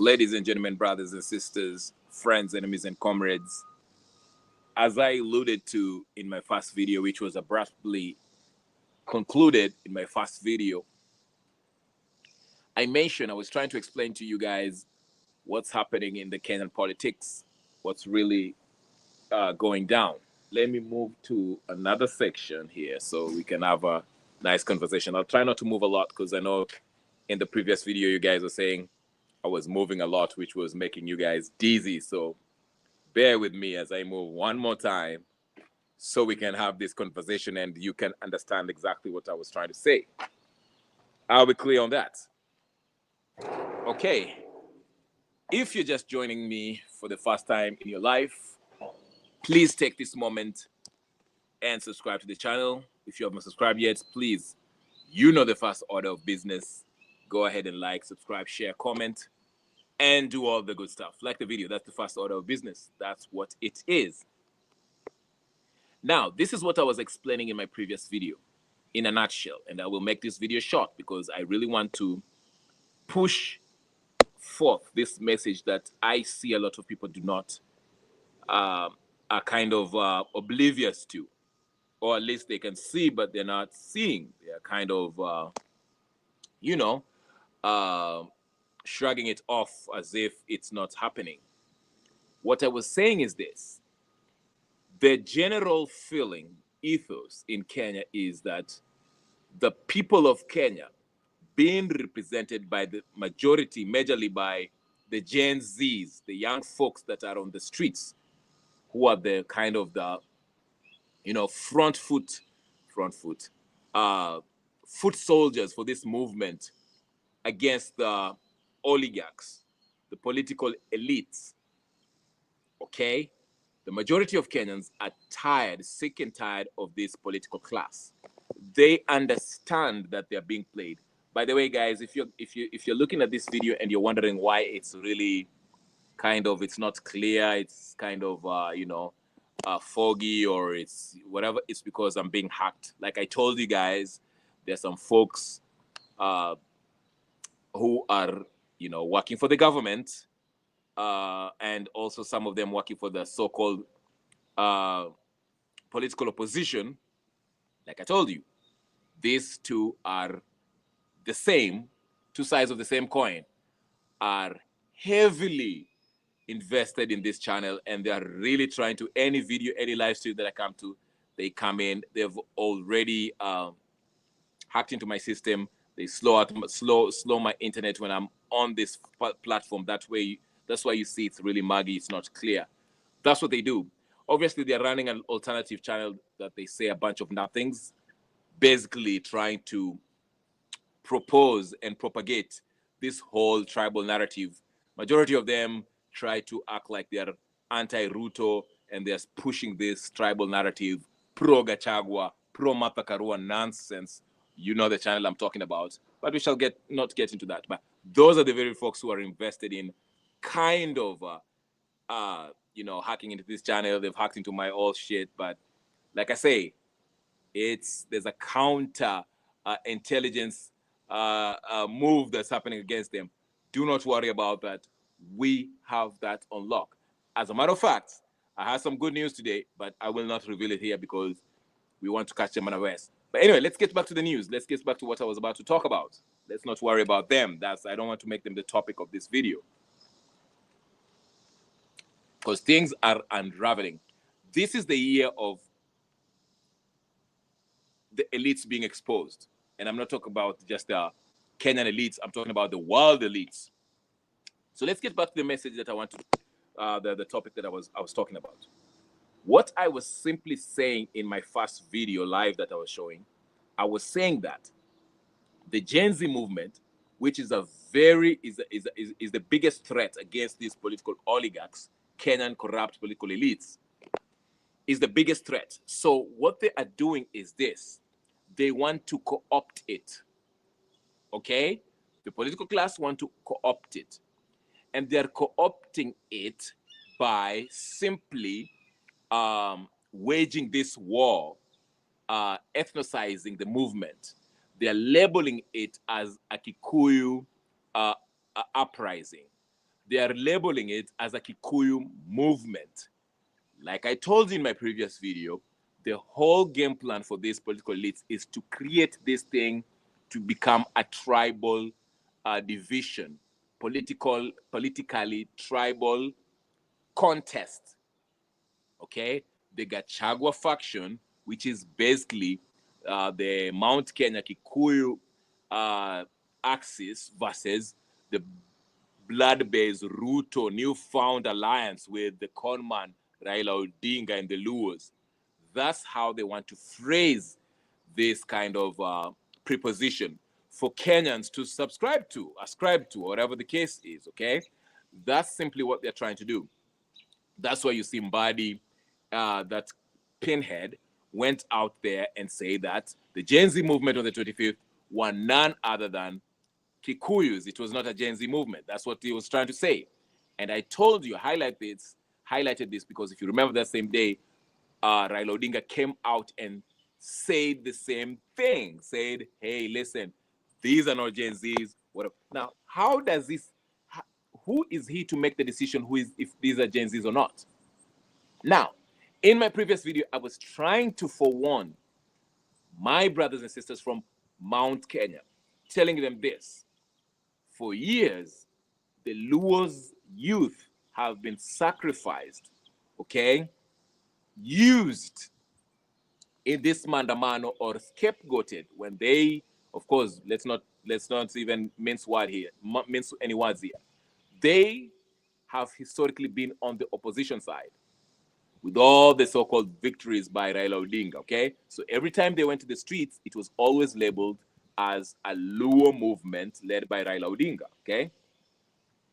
Ladies and gentlemen, brothers and sisters, friends, enemies, and comrades, as I alluded to in my first video, which was abruptly concluded in my first video, I mentioned I was trying to explain to you guys what's happening in the Kenyan politics, what's really going down. Let me move to another section here so we can have a nice conversation. I'll try not to move a lot because I know in the previous video you guys were saying I was moving a lot, which was making you guys dizzy. So bear with me as I move one more time so we can have this conversation and you can understand exactly what I was trying to say. Are we clear on that? Okay. If you're just joining me for the first time in your life, please take this moment and subscribe to the channel. If you haven't subscribed yet, please, you know the first order of business. Go ahead and like, subscribe, share, comment, and do all the good stuff. Like the video, that's the first order of business. That's what it is. Now, this is what I was explaining in my previous video in a nutshell, and I will make this video short because I really want to push forth this message that I see a lot of people do not, are kind of oblivious to, or at least they can see, but they're not seeing. They're kind of, shrugging it off as if it's not happening. What I was saying is this. The general feeling, ethos in Kenya is that the people of Kenya being represented by the majority, majorly by the Gen Zs, the young folks that are on the streets, who are the kind of the, foot soldiers for this movement against the oligarchs, the political elites. Okay? The majority of Kenyans are tired, sick and tired of this political class. They understand that they're being played. By the way, guys, if you're looking at this video and you're wondering why it's really it's not clear, it's kind of foggy, or it's whatever, it's because I'm being hacked. Like I told you guys, there's some folks who are working for the government, and also some of them working for the so-called political opposition. Like I told you, these two are the same, two sides of the same coin, are heavily invested in this channel, and they are really trying to, any video, any live stream that I come to, they come in, they've already hacked into my system. They slow my internet when I'm on this platform. That's why you see it's really muggy, it's not clear. That's what they do. Obviously, they're running an alternative channel that they say a bunch of nothings, basically trying to propose and propagate this whole tribal narrative. Majority of them try to act like they're anti-Ruto, and they're pushing this tribal narrative, pro-Gachagua, pro-Martha Karua nonsense. You know the channel I'm talking about, but we shall not get into that. But those are the very folks who are invested in kind of, hacking into this channel. They've hacked into my old shit, but like I say, there's a counter intelligence move that's happening against them. Do not worry about that. We have that on lock. As a matter of fact, I have some good news today, but I will not reveal it here because we want to catch them unawares. But anyway, let's get back to the news. Let's get back to what I was about to talk about. Let's not worry about them. I don't want to make them the topic of this video, because things are unraveling. This is the year of the elites being exposed. And I'm not talking about just the Kenyan elites. I'm talking about the world elites. So let's get back to the message that I want to, the topic that I was talking about. What I was simply saying in my first video live that I was showing, I was saying that the Gen Z movement, which is the biggest threat against these political oligarchs, Kenyan corrupt political elites, is the biggest threat. So what they are doing is this. They want to co-opt it. Okay? The political class want to co-opt it. And they're co-opting it by simply waging this war, ethnicizing the movement. They're labeling it as a Kikuyu uprising. they are labeling it as a Kikuyu movement. Like I told you in my previous video, the whole game plan for these political elites is to create this thing to become a tribal division, politically tribal contest. Okay, the Gachagua faction, which is basically the Mount Kenya Kikuyu axis versus the blood-based Ruto newfound alliance with the conman Raila Odinga and the Luos. That's how they want to phrase this kind of preposition for Kenyans to subscribe to, ascribe to, whatever the case is, okay? That's simply what they're trying to do. That's why you see Mbadi, that pinhead, went out there and say that the Gen Z movement on the 25th were none other than Kikuyus. It was not a Gen Z movement. That's what he was trying to say. And I told you, highlighted this because if you remember that same day, Raila Odinga came out and said the same thing, said, hey, listen, these are not Gen Zs. Whatever. Now, how does this, who is he to make the decision if these are Gen Zs or not? Now, in my previous video, I was trying to forewarn my brothers and sisters from Mount Kenya, telling them this. For years, the Luo's youth have been sacrificed, okay, used in this mandamano or scapegoated when they, of course, let's not even mince any words here. They have historically been on the opposition side with all the so-called victories by Raila Odinga, okay? So every time they went to the streets, it was always labeled as a Luo movement led by Raila Odinga, okay?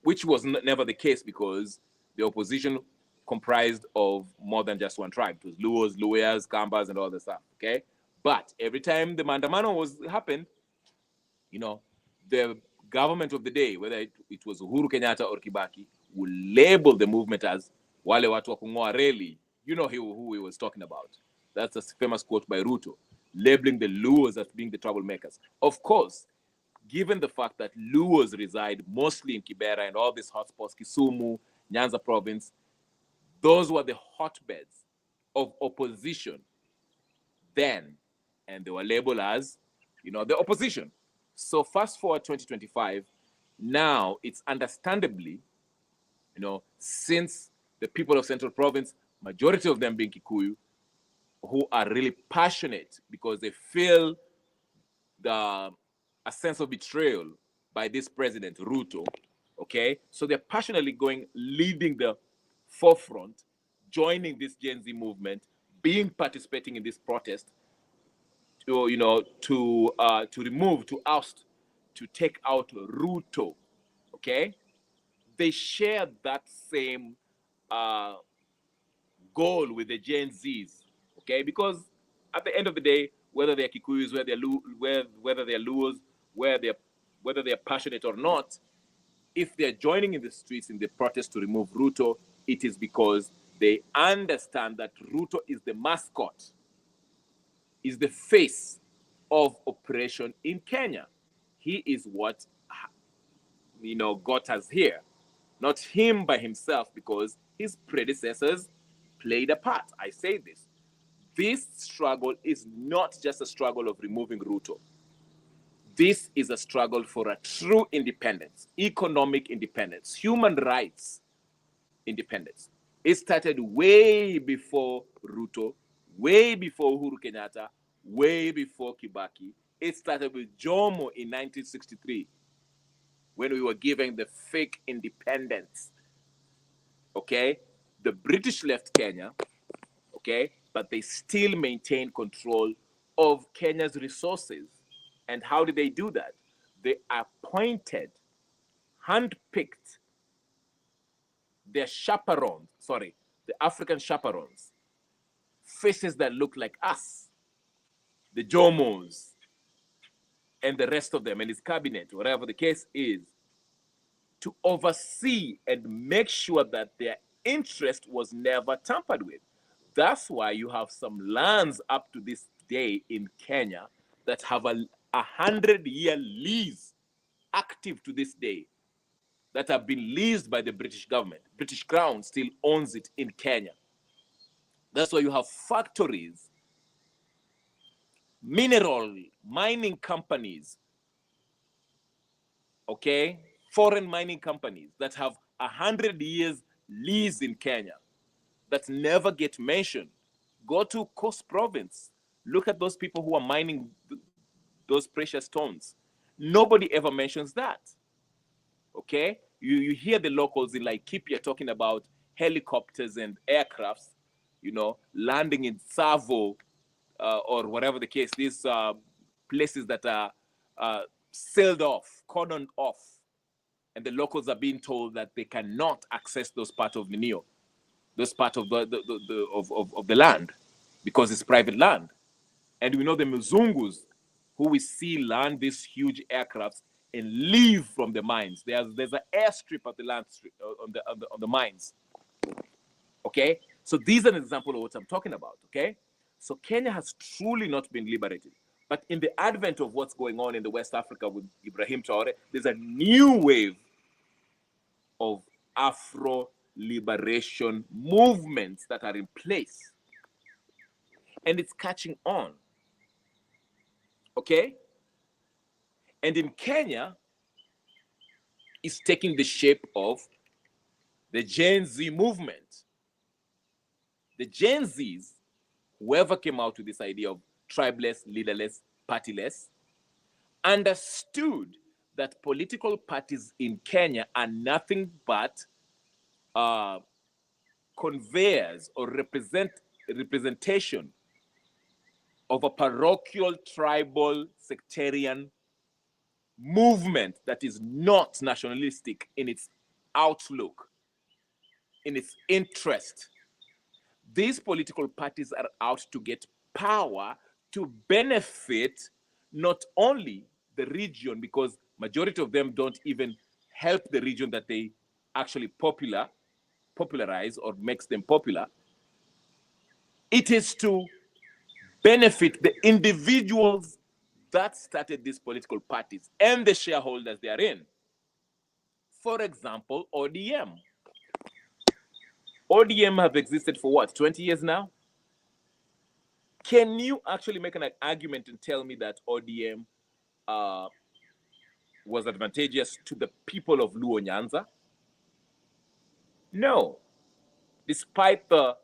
Which was never the case because the opposition comprised of more than just one tribe. It was Luos, Luhyas, Kambas, and all the stuff, okay? But every time the mandamano happened, you know, the government of the day, whether it was Uhuru Kenyatta or Kibaki, would label the movement as wale watu wa kung'oa reli. You know who he was talking about. That's a famous quote by Ruto, labeling the Luos as being the troublemakers. Of course, given the fact that Luos reside mostly in Kibera and all these hotspots, Kisumu, Nyanza province, those were the hotbeds of opposition then, and they were labeled as, you know, the opposition. So fast forward 2025, now it's understandably, you know, since the people of Central Province, majority of them being Kikuyu, who are really passionate because they feel a sense of betrayal by this president, Ruto, okay? So they're passionately leading the forefront, joining this Gen Z movement, participating in this protest, to, you know, to remove, to oust, to take out Ruto, okay? They share that same goal with the Gen Zs, okay? Because at the end of the day, whether they're Kikuyus, whether they're Luos, whether they're passionate or not, if they're joining in the streets in the protest to remove Ruto, it is because they understand that Ruto is the mascot, is the face of oppression in Kenya. He is what, you know, got us here. Not him by himself, because his predecessors played a part. I say this. This struggle is not just a struggle of removing Ruto. This is a struggle for a true independence, economic independence, human rights independence. It started way before Ruto, way before Uhuru Kenyatta, way before Kibaki. It started with Jomo in 1963 when we were given the fake independence. Okay? The British left Kenya, okay? But they still maintain control of Kenya's resources. And how did they do that? They appointed, handpicked their the African chaperones, faces that look like us, the Jomos, and the rest of them, and his cabinet, whatever the case is, to oversee and make sure that their interest was never tampered with. That's why you have some lands up to this day in Kenya that have a 100-year lease active to this day. that have been leased by the British government. British Crown still owns it in Kenya. That's why you have factories, mineral mining companies, okay? Foreign mining companies that have 100 years lease in Kenya that never get mentioned. Go to Coast Province. Look at those people who are mining those precious stones. Nobody ever mentions that. Okay? You hear the locals in Laikipia talking about helicopters and aircrafts, landing in Savo or whatever the case, these places that are sealed off, cordoned off. And the locals are being told that they cannot access those parts of Minio, those parts of the land, because it's private land. And we know the Mzungus, who we see land these huge aircrafts and leave from the mines. There's an airstrip at the land strip on the mines. Okay, so these are an example of what I'm talking about. Okay, so Kenya has truly not been liberated. But in the advent of what's going on in the West Africa with Ibrahim Traore, there's a new wave of Afro liberation movements that are in place. And it's catching on. Okay? And in Kenya, it's taking the shape of the Gen Z movement. The Gen Zs, whoever came out with this idea of tribeless, leaderless, partyless, understood that political parties in Kenya are nothing but conveyors or representation of a parochial, tribal, sectarian movement that is not nationalistic in its outlook, in its interest. These political parties are out to get power to benefit not only the region, because majority of them don't even help the region that they actually popularize or makes them popular. It is to benefit the individuals that started these political parties and the shareholders they are in. For example, ODM. ODM have existed for what, 20 years now? Can you actually make an argument and tell me that ODM was advantageous to the people of Luo Nyanza? No. Despite the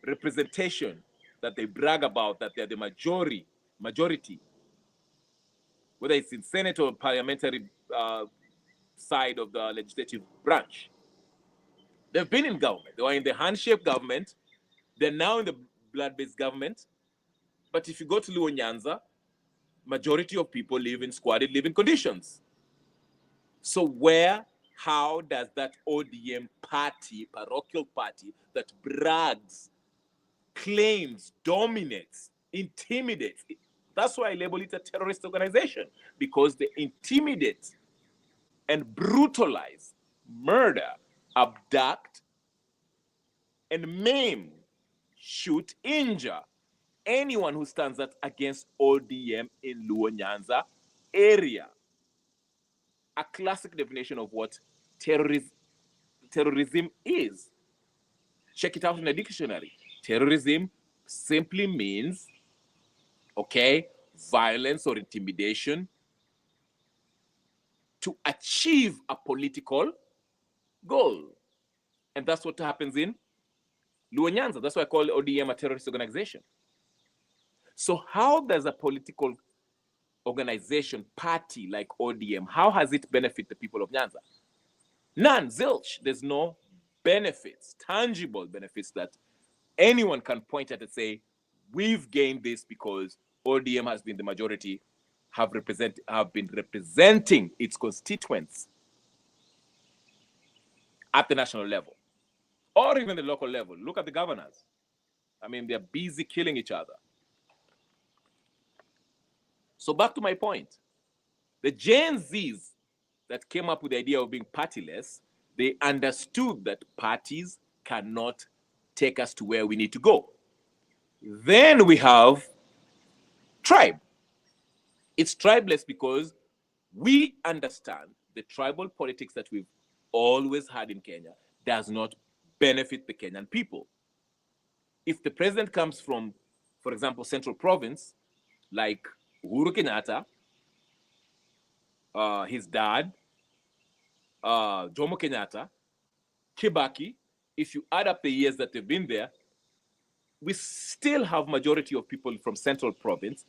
representation that they brag about, that they're the majority, whether it's in Senate or parliamentary side of the legislative branch. They've been in government. They were in the handshake government. They're now in the blood-based government. But if you go to Luo Nyanza, majority of people live in squalid living conditions. So how does that ODM party, parochial party, that brags, claims, dominates, intimidates, that's why I label it a terrorist organization, because they intimidate and brutalize, murder, abduct, and maim, shoot, injure anyone who stands up against ODM in Luo Nyanza area. A classic definition of what terrorism is. Check it out in a dictionary. Terrorism simply means, okay, violence or intimidation to achieve a political goal. And that's what happens in Luo Nyanza. That's why I call ODM a terrorist organization. So how does a political organization, party like ODM, how has it benefit the people of Nyanza? None, zilch. There's no benefits, tangible benefits that anyone can point at and say, we've gained this because ODM has been the majority, have been representing its constituents at the national level or even the local level. Look at the governors. I mean, they're busy killing each other. So back to my point. The Gen Zs that came up with the idea of being partyless, they understood that parties cannot take us to where we need to go. Then we have tribe. It's tribeless because we understand the tribal politics that we've always had in Kenya does not benefit the Kenyan people. If the president comes from, for example, Central Province, like Uhuru Kenyatta, his dad, Jomo Kenyatta, Kibaki, if you add up the years that they've been there, we still have majority of people from Central Province,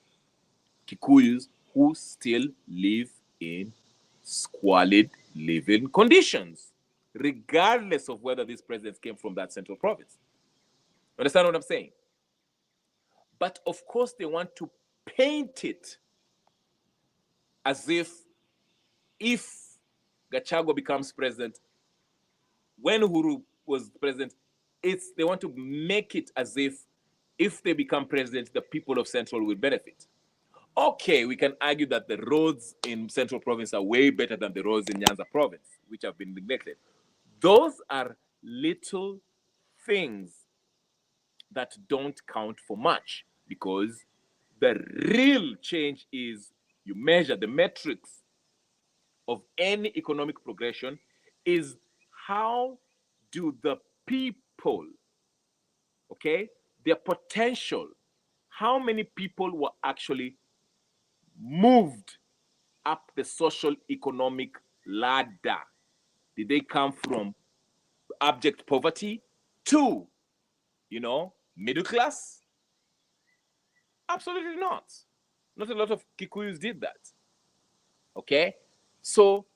Kikuyus, who still live in squalid living conditions, regardless of whether these presidents came from that Central Province. Understand what I'm saying? But of course, they want to paint it as if Gachagua becomes president, when Uhuru was president, they want to make it as if they become president, the people of Central will benefit. Okay, we can argue that the roads in Central Province are way better than the roads in Nyanza Province, which have been neglected. Those are little things that don't count for much, because the real change is you measure the metrics of any economic progression is how do the people, okay, their potential, how many people were actually moved up the social economic ladder? Did they come from abject poverty to, middle class? Absolutely not. Not a lot of Kikuyus did that. Okay? So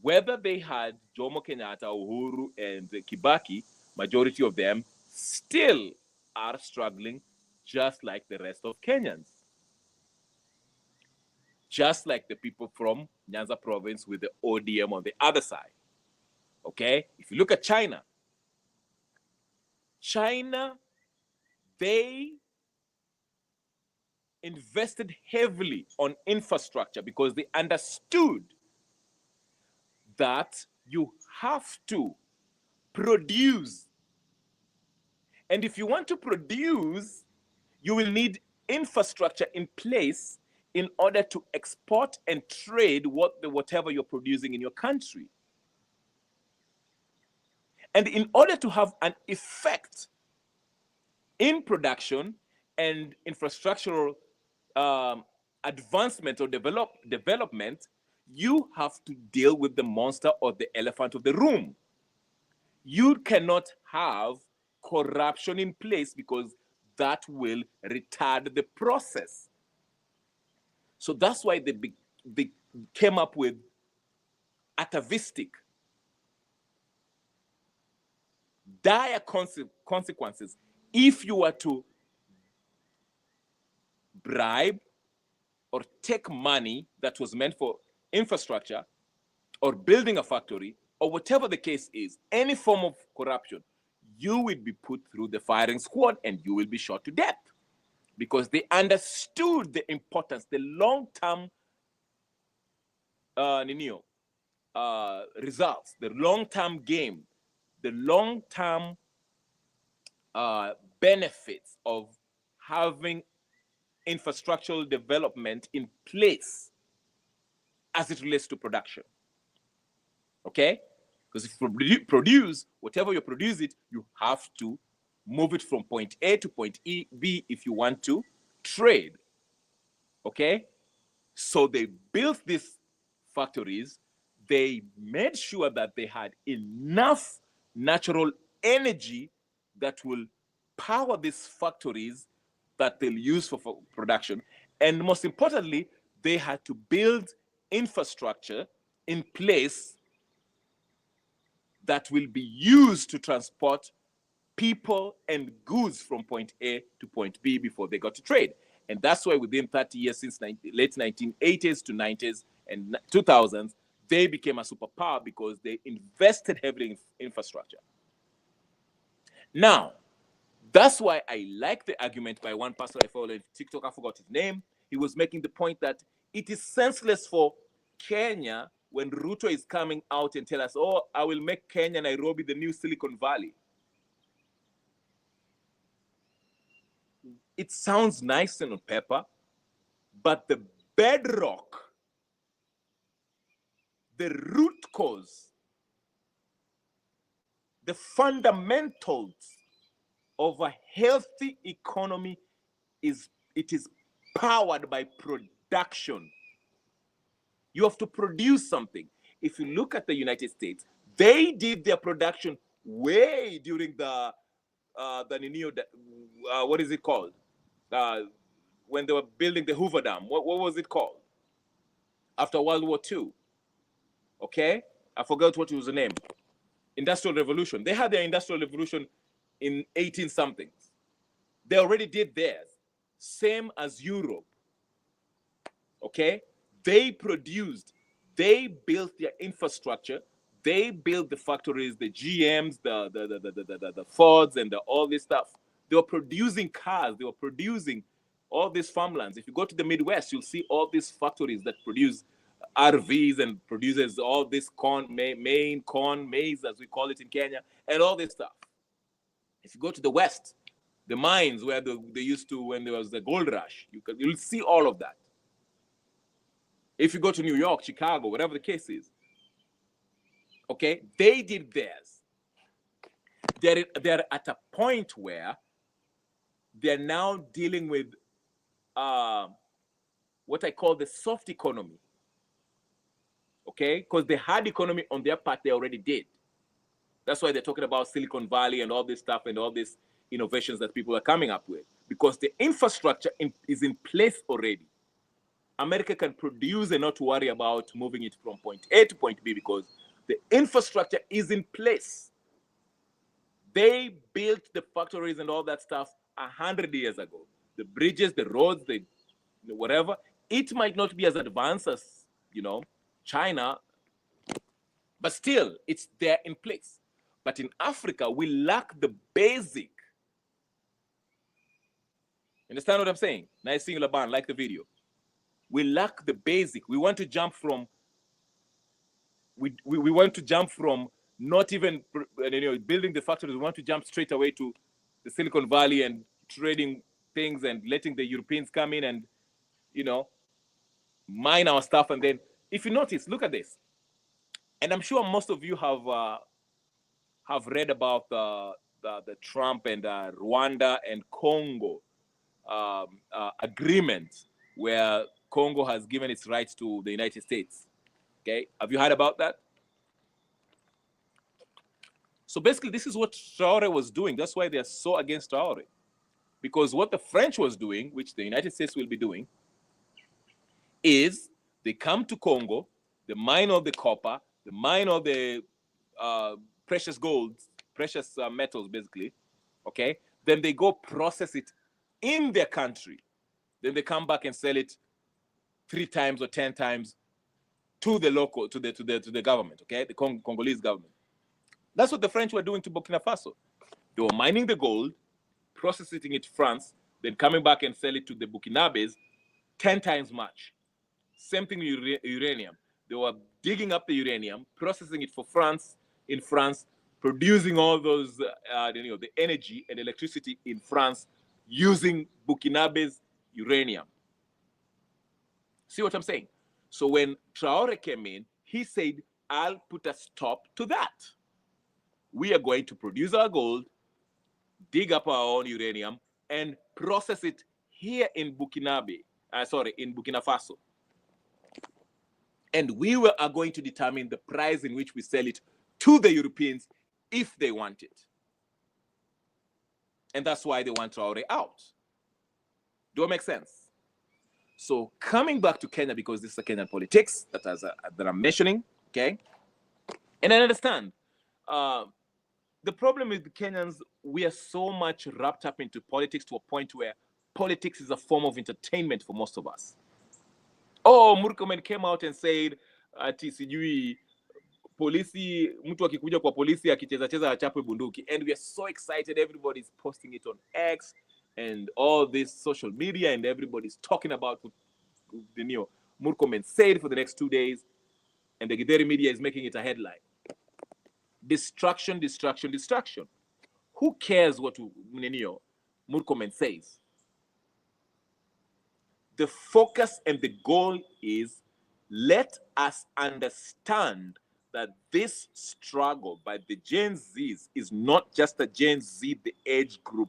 whether they had Jomo Kenyatta, Uhuru, and Kibaki, majority of them still are struggling just like the rest of Kenyans. Just like the people from Nyanza province with the ODM on the other side. Okay? If you look at China, they invested heavily on infrastructure because they understood that you have to produce. And if you want to produce, you will need infrastructure in place in order to export and trade whatever you're producing in your country. And in order to have an effect in production and infrastructural advancement or development, you have to deal with the monster or the elephant of the room. You cannot have corruption in place because that will retard the process. So that's why they came up with atavistic, dire consequences if you were to bribe or take money that was meant for infrastructure or building a factory or whatever the case is, any form of corruption, you will be put through the firing squad and you will be shot to death, because they understood the importance, the long-term results, the long-term game, the long-term benefits of having infrastructural development in place as it relates to production. Okay? Because if you produce, whatever you produce it, you have to move it from point A to point B if you want to trade. Okay? So they built these factories. They made sure that they had enough natural energy that will power these factories that they'll use for production. And most importantly, they had to build infrastructure in place that will be used to transport people and goods from point A to point B before they got to trade. And that's why within 30 years, since late 1980s to 90s and 2000s, they became a superpower because they invested heavily in infrastructure. Now, that's why I like the argument by one pastor I follow on TikTok, I forgot his name. He was making the point that it is senseless for Kenya when Ruto is coming out and tell us, oh, I will make Kenya, Nairobi, the new Silicon Valley. It sounds nice and on paper, but the bedrock the root cause, the fundamentals of a healthy economy is powered by production. You have to produce something. If you look at the United States, they did their production way during the what is it called? When they were building the Hoover Dam. What was it called? After World War II. Okay? I forgot what was the name. Industrial Revolution. They had their Industrial Revolution in 18 somethings. They already did theirs. Same as Europe. Okay? They produced, they built their infrastructure, they built the factories, the GMs, the Fords, and all this stuff. They were producing cars, they were producing all these farmlands. If you go to the Midwest, you'll see all these factories that produce RVs and produces all this corn, maize, as we call it in Kenya, and all this stuff. If you go to the West, the mines where they used to, when there was the gold rush, you'll see all of that. If you go to New York, Chicago, whatever the case is, okay, they did theirs. They're at a point where they're now dealing with what I call the soft economy. Okay, because the hard economy on their part, they already did. That's why they're talking about Silicon Valley and all this stuff and all these innovations that people are coming up with, because the infrastructure is in place already. America can produce and not worry about moving it from point A to point B because the infrastructure is in place. They built the factories and all that stuff 100 years ago. The bridges, the roads, the whatever. It might not be as advanced as, China, but still, it's there in place. But in Africa, we lack the basic. Understand what I'm saying? Nice seeing Laban, like the video. We lack the basic. We want to jump from. We want to jump from not even building the factories. We want to jump straight away to the Silicon Valley and trading things and letting the Europeans come in and mine our stuff. And then, if you notice, look at this. And I'm sure most of you have read about the Trump and Rwanda and Congo agreement where Congo has given its rights to the United States. Okay, have you heard about that? So basically, this is what Traore was doing. That's why they're so against Traore. Because what the French was doing, which the United States will be doing, is they come to Congo, they mine all the copper, they mine all the precious golds, precious metals, basically. Okay, then they go process it in their country. Then they come back and sell it 3 times or 10 times to the local, to the government, okay, the Congolese government. That's what the French were doing to Burkina Faso. They were mining the gold, processing it in France, then coming back and sell it to the Burkinabes 10 times much. Same thing with uranium. They were digging up the uranium, processing it for France, in France, producing all those, the energy and electricity in France using Burkinabes uranium. See what I'm saying? So when Traore came in, he said, I'll put a stop to that. We are going to produce our gold, dig up our own uranium, and process it here in Burkina Faso. And we are going to determine the price in which we sell it to the Europeans if they want it. And that's why they want Traore out. Do it make sense? So coming back to Kenya, because this is a Kenyan politics that I'm mentioning, okay? And I understand. The problem with the Kenyans, we are so much wrapped up into politics to a point where politics is a form of entertainment for most of us. Oh, Murkomen came out and said, ati sijui polisi, mtu akikuja kwa polisi akicheza achapwe bunduki. And we are so excited. Everybody's posting it on X and all this social media, and everybody's talking about what the Murkomen said for the next 2 days. And the Githeri media is making it a headline. Distraction, distraction, distraction. Who cares what Murkomen says? The focus and the goal is, let us understand that this struggle by the Gen Zs is not just a Gen Z, the age group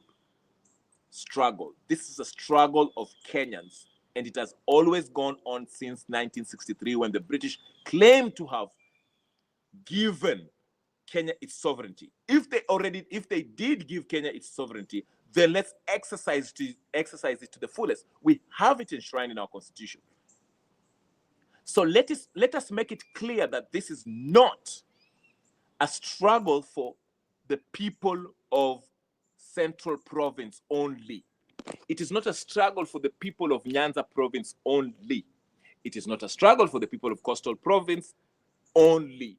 struggle. This is a struggle of Kenyans, and it has always gone on since 1963 when the British claimed to have given Kenya its sovereignty. If they did give Kenya its sovereignty, then let's exercise it to the fullest. We have it enshrined in our constitution. So let us make it clear that this is not a struggle for the people of Central Province only. It is not a struggle for the people of Nyanza Province only. It is not a struggle for the people of Coastal Province only.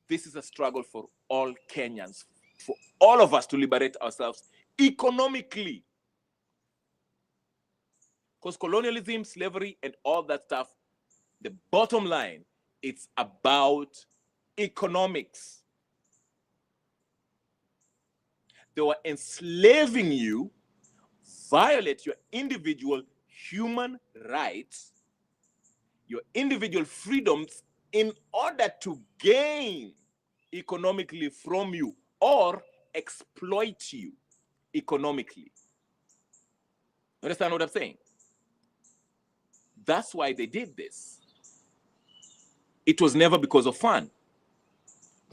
This is a struggle for all Kenyans, for all of us to liberate ourselves economically. Because colonialism, slavery, and all that stuff, the bottom line, it's about economics. They were enslaving you, violate your individual human rights, your individual freedoms in order to gain economically from you or exploit you economically. Understand what I'm saying? That's why they did this. It was never because of fun.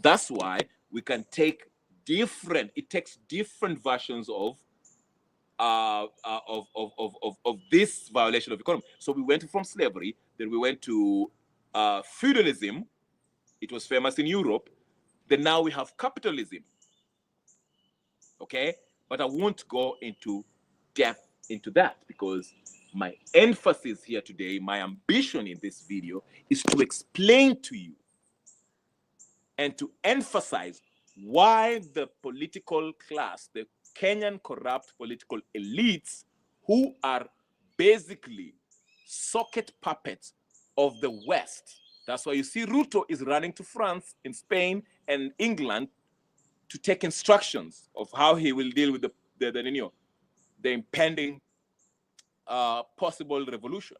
That's why we can take it takes different versions of this violation of economy. So we went from slavery, then we went to feudalism. It was famous in Europe. Then now we have capitalism. Okay? But I won't go into depth into that because my emphasis here today, my ambition in this video is to explain to you and to emphasize why the political class, the Kenyan corrupt political elites, who are basically socket puppets of the West. That's why you see Ruto is running to France, in Spain, and England to take instructions of how he will deal with the impending possible revolution.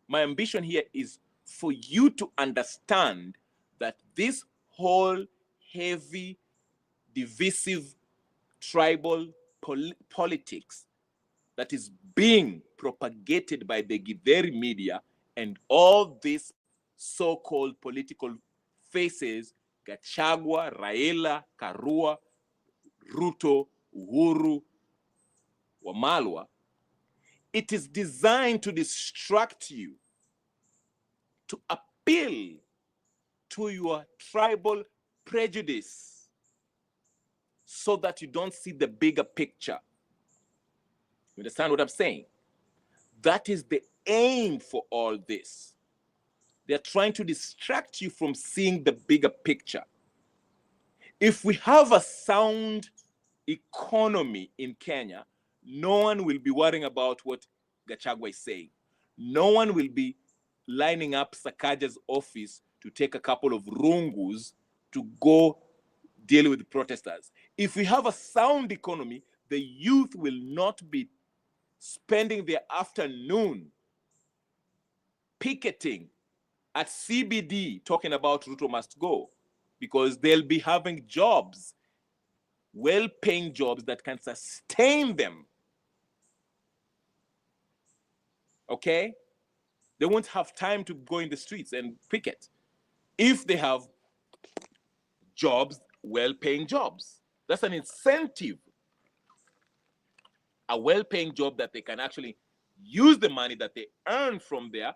My ambition here is for you to understand that this whole heavy, divisive, tribal politics that is being propagated by the Githeri media and all these so-called political faces, Gachagua, Raila, Karua, Ruto, Uhuru, Wamalwa, it is designed to distract you, to appeal to your tribal prejudice so that you don't see the bigger picture. You understand what I'm saying? That is the aim for all this. They're trying to distract you from seeing the bigger picture. If we have a sound economy in Kenya, no one will be worrying about what Gachagua is saying. No one will be lining up Sakaja's office to take a couple of rungus to go deal with the protesters. If we have a sound economy, the youth will not be spending their afternoon picketing at CBD talking about Ruto must go, because they'll be having jobs, well-paying jobs that can sustain them. Okay? They won't have time to go in the streets and picket if they have jobs, well-paying jobs. That's an incentive. A well-paying job that they can actually use the money that they earn from their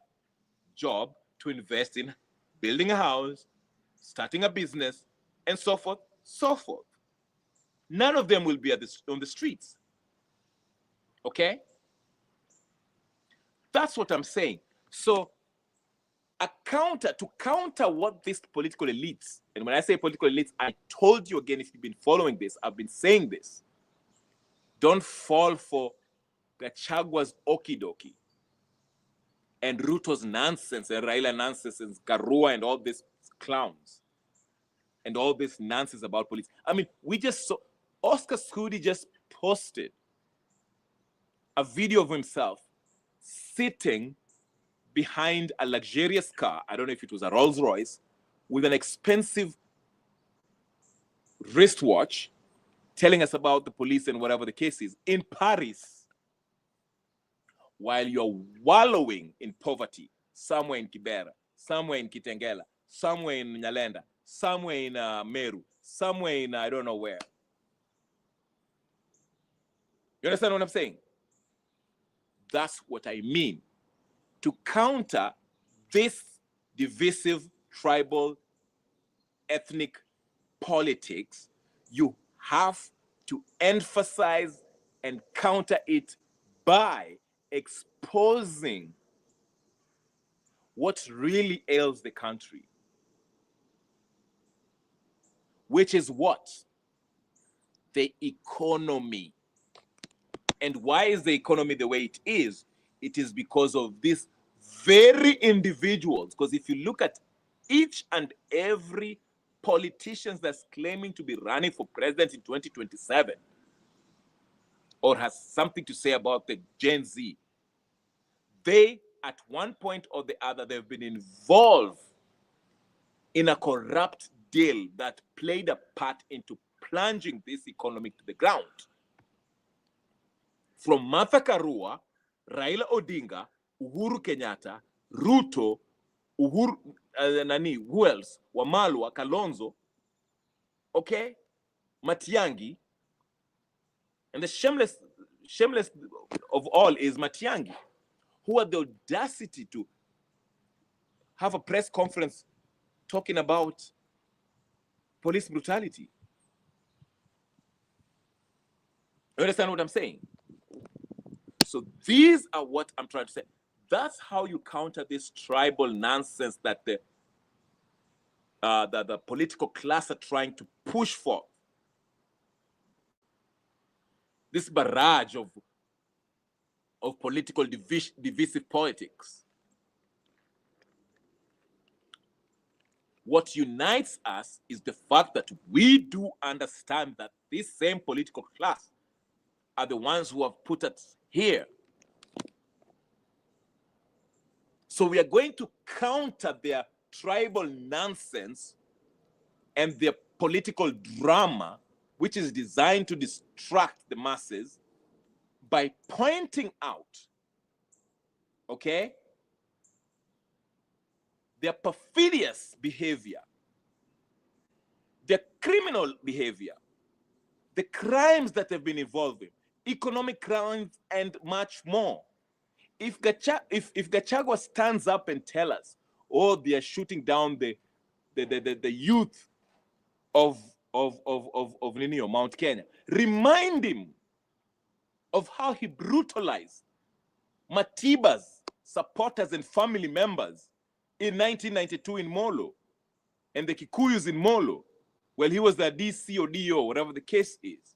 job to invest in building a house, starting a business, and so forth, so forth. None of them will be on the streets. Okay? That's what I'm saying. So to counter what these political elites, and when I say political elites, I told you again, if you've been following this, I've been saying this. Don't fall for Gachagua's okidoki and Ruto's nonsense and Raila nonsense and Karua and all these clowns and all this nonsense about police. I mean, we just saw Oscar Scudi just posted a video of himself sitting behind a luxurious car, I don't know if it was a Rolls Royce, with an expensive wristwatch, telling us about the police and whatever the case is, in Paris, while you're wallowing in poverty, somewhere in Kibera, somewhere in Kitengela, somewhere in Nyalenda, somewhere in Meru, somewhere in I don't know where. You understand what I'm saying? That's what I mean. To counter this divisive, tribal, ethnic politics, you have to emphasize and counter it by exposing what really ails the country, which is what? The economy. And why is the economy the way it is? It is because of these very individuals. Because if you look at each and every politician that's claiming to be running for president in 2027 or has something to say about the Gen Z, they, at one point or the other, they've been involved in a corrupt deal that played a part into plunging this economy to the ground. From Martha Karua, Raila Odinga, Uhuru Kenyatta, Ruto, who else? Wamalwa, Kalonzo, okay? Matiangi, and the shameless of all is Matiangi, who had the audacity to have a press conference talking about police brutality. You understand what I'm saying? So these are what I'm trying to say. That's how you counter this tribal nonsense that the political class are trying to push for. This barrage of political divisive politics. What unites us is the fact that we do understand that this same political class are the ones who have put us here. So we are going to counter their tribal nonsense and their political drama, which is designed to distract the masses, by pointing out, okay, their perfidious behavior, their criminal behavior, the crimes that they've been involved in, economic crimes, and much more. If Gachagua stands up and tells us, oh, they are shooting down the youth of Mount Kenya, remind him of how he brutalized Matiba's supporters and family members in 1992 in Molo, and the Kikuyus in Molo, well, he was the DC or DO, whatever the case is.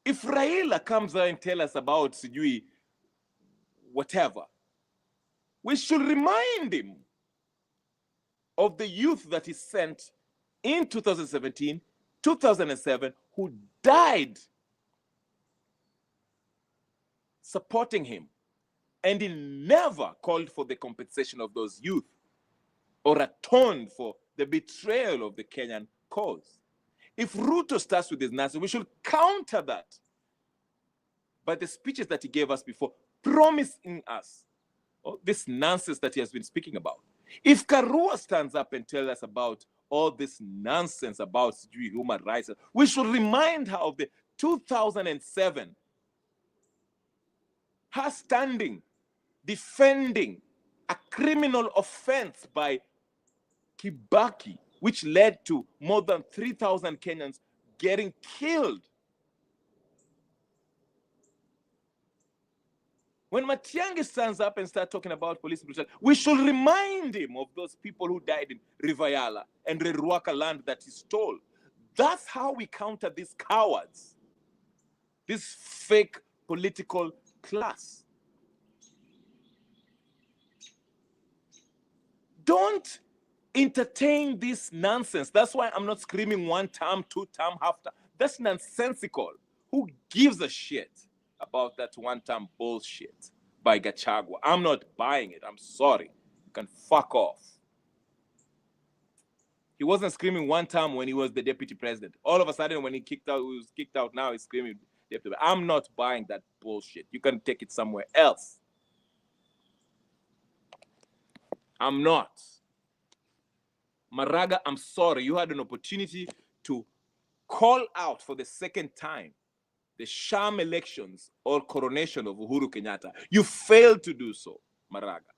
If Raila comes out and tells us about Sijui, whatever, we should remind him of the youth that he sent in 2017, 2007, who died supporting him. And he never called for the compensation of those youth or atoned for the betrayal of the Kenyan cause. If Ruto starts with his nonsense, we should counter that by the speeches that he gave us before, promising us this nonsense that he has been speaking about. If Karua stands up and tells us about all this nonsense about human rights, we should remind her of the 2007, her standing, defending a criminal offense by Kibaki, which led to more than 3,000 Kenyans getting killed. When Matiangi stands up and starts talking about police brutality, we should remind him of those people who died in Rivayala and Reruaka land that he stole. That's how we counter these cowards, this fake political class. Don't entertain this nonsense. That's why I'm not screaming one term, two term, half term. That's nonsensical. Who gives a shit about that one term bullshit? by Gachagua. I'm not buying it. I'm sorry. You can fuck off. He wasn't screaming one time when he was the deputy president. All of a sudden, when he was kicked out, now he's screaming deputy. I'm not buying that bullshit. You can take it somewhere else. I'm not. Maraga, I'm sorry. You had an opportunity to call out for the second time the sham elections or coronation of Uhuru Kenyatta. You failed to do so, Maraga.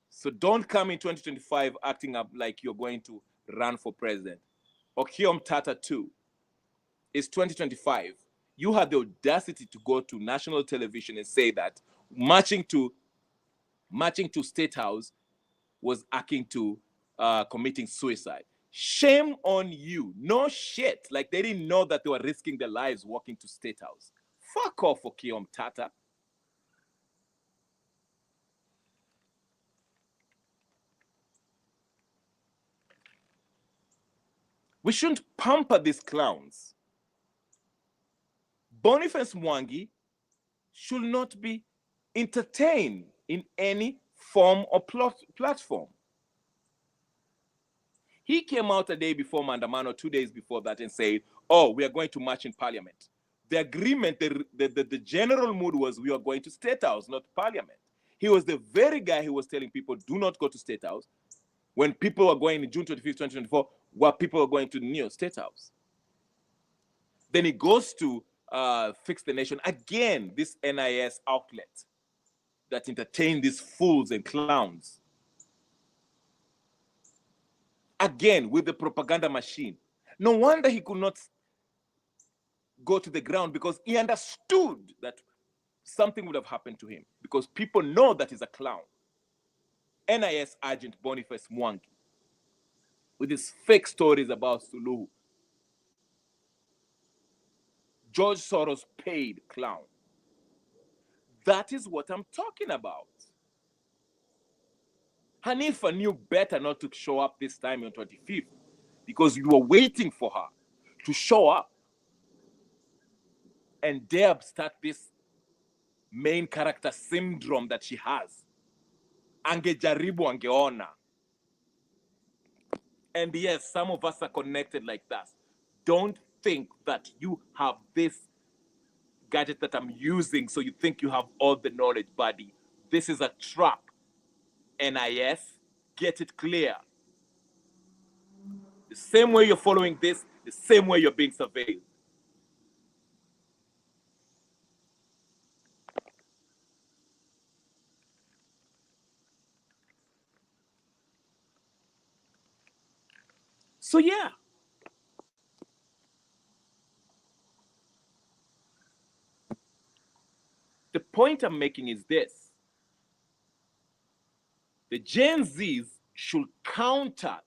So don't come in 2025 acting up like you're going to run for president. Okiom Tata too. It's 2025. You had the audacity to go to national television and say that marching to State House was akin to committing suicide. Shame on you. No shit. Like they didn't know that they were risking their lives walking to State House. Fuck off, Okiom Tata. We shouldn't pamper these clowns. Boniface Mwangi should not be entertained in any form or platform. He came out a day before Mandamano, 2 days before that, and said, oh, we are going to march in parliament. The agreement, the general mood was we are going to State House, not parliament. He was the very guy who was telling people, do not go to State House. When people were going in June 25th, 2024, what people were going to the New State House. Then he goes to Fix the Nation. Again, this NIS outlet that entertained these fools and clowns. Again, with the propaganda machine. No wonder he could not go to the ground, because he understood that something would have happened to him, because people know that he's a clown. NIS agent Boniface Mwangi, with his fake stories about Suluhu. George Soros paid clown. That is what I'm talking about. Hanifa knew better not to show up this time on 25th, because you were waiting for her to show up and dare start this main character syndrome that she has. Angejaribu angeona. And yes, some of us are connected like that. Don't think that you have this gadget that I'm using so you think you have all the knowledge, buddy. This is a trap. NIS, get it clear. The same way you're following this, the same way you're being surveilled. So yeah. The point I'm making is this. The Gen Zs should counter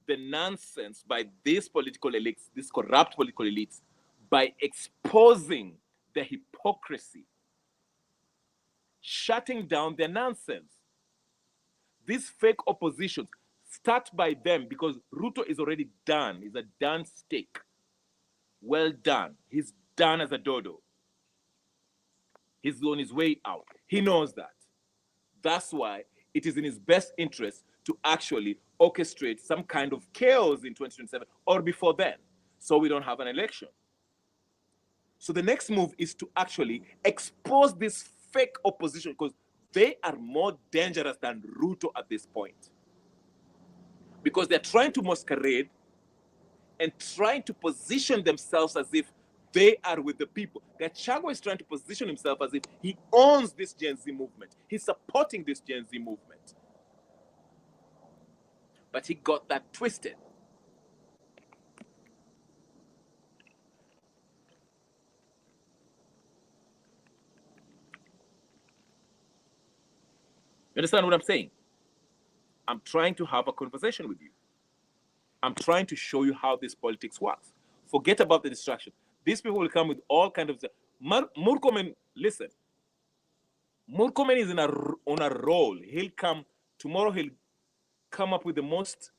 the nonsense by these political elites, these corrupt political elites, by exposing the hypocrisy, shutting down their nonsense. These fake oppositions, start by them, because Ruto is already done. He's a done steak. Well done. He's done as a dodo. He's on his way out. He knows that. That's why it is in his best interest to actually orchestrate some kind of chaos in 2027 or before then, so we don't have an election. So the next move is to actually expose this fake opposition, because they are more dangerous than Ruto at this point. Because they're trying to masquerade and trying to position themselves as if they are with the people. Gachagua is trying to position himself as if he owns this Gen Z movement. He's supporting this Gen Z movement. But he got that twisted. You understand what I'm saying? I'm trying to have a conversation with you. I'm trying to show you how this politics works. Forget about the distraction. These people will come with all kinds of... Murkomen, listen. Murkomen is on a roll. He'll come... Tomorrow he'll come up with the most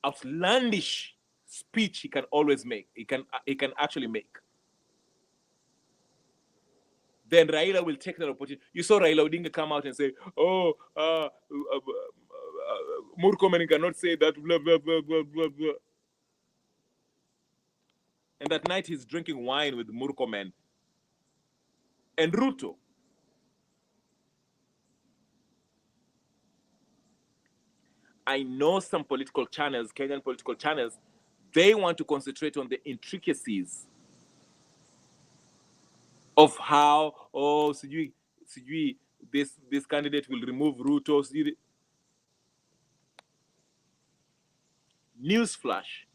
outlandish speech he can always make. He can actually make. then Raila will take that opportunity. You saw Raila Odinga come out and say, oh, Murkomen cannot say that, blah, blah, blah, blah, blah, blah. And that night he's drinking wine with Murkomen and Ruto. I know some political channels, Kenyan political channels, they want to concentrate on the intricacies of how, oh, this candidate will remove Ruto. Newsflash,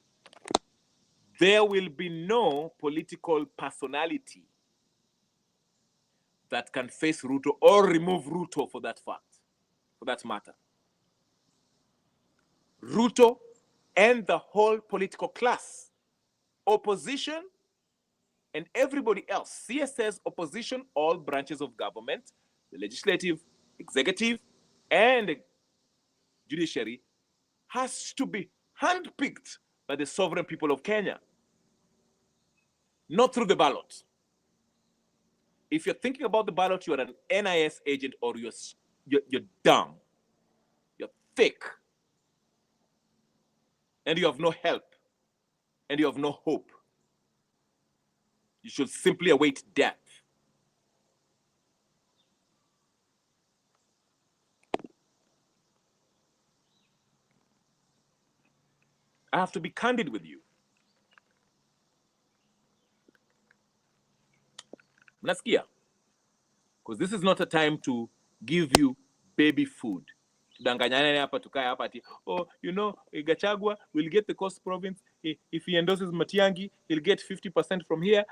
there will be no political personality that can face Ruto or remove Ruto for that fact, for that matter. Ruto and the whole political class, opposition and everybody else, CSS, opposition, all branches of government, the legislative, executive, and judiciary, has to be handpicked by the sovereign people of Kenya, not through the ballot. If you're thinking about the ballot, you're an NIS agent or you're dumb, you're thick, and you have no help, and you have no hope. You should simply await death. I have to be candid with you. Mnasikia? Because this is not a time to give you baby food. Tudanganyane hapa tukae hapa ati, oh, you know, Gachagua will get the Coast Province. If he endorses Matiangi, he'll get 50% from here.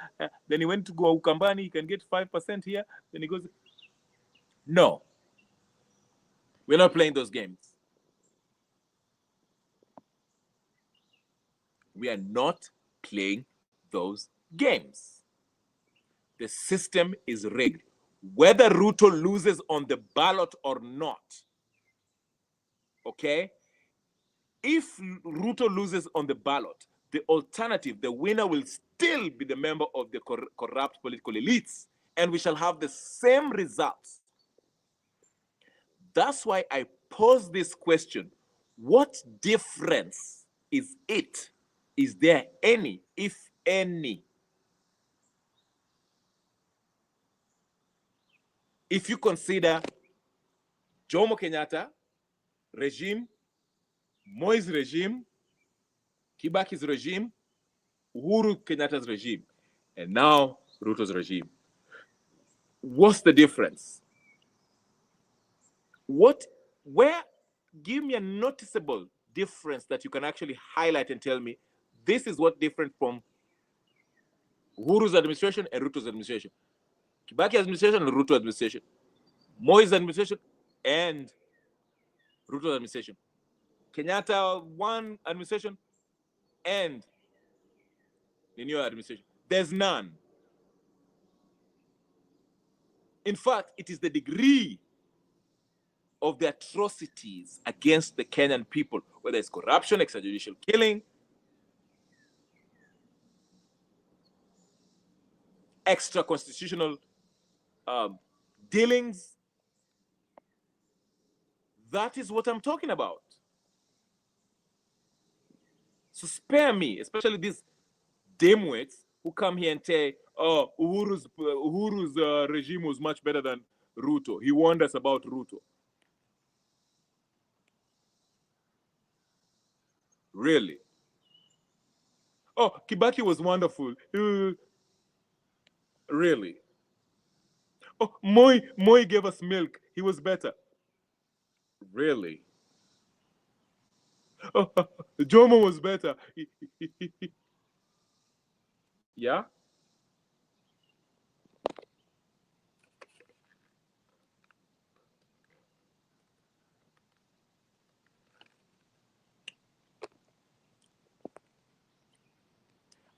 Then he went to go Ukambani, he can get 5% here. Then he goes. No. We're not playing those games. We are not playing those games. The system is rigged. Whether Ruto loses on the ballot or not, okay? If Ruto loses on the ballot, the alternative, the winner will still be the member of the corrupt political elites, and we shall have the same results. That's why I pose this question. What difference is it? Is there any, if any? If you consider Jomo Kenyatta regime, Moi's regime, Kibaki's regime, Uhuru Kenyatta's regime, and now Ruto's regime. What's the difference? Give me a noticeable difference that you can actually highlight and tell me, this is what different from Uhuru's administration and Ruto's administration. Kibaki's administration and Ruto's administration. Moi's administration and Ruto's administration. Kenyatta one administration and the new administration. There's none. In fact, it is the degree of the atrocities against the Kenyan people, whether it's corruption, extrajudicial killing, extra constitutional dealings. That is what I'm talking about. So spare me, especially these dimwits who come here and say, oh, Uhuru's regime was much better than Ruto. He warned us about Ruto. Really? Oh, Kibaki was wonderful. Really? Oh, Moi gave us milk. He was better. Really? Oh, Jomo was better. Yeah?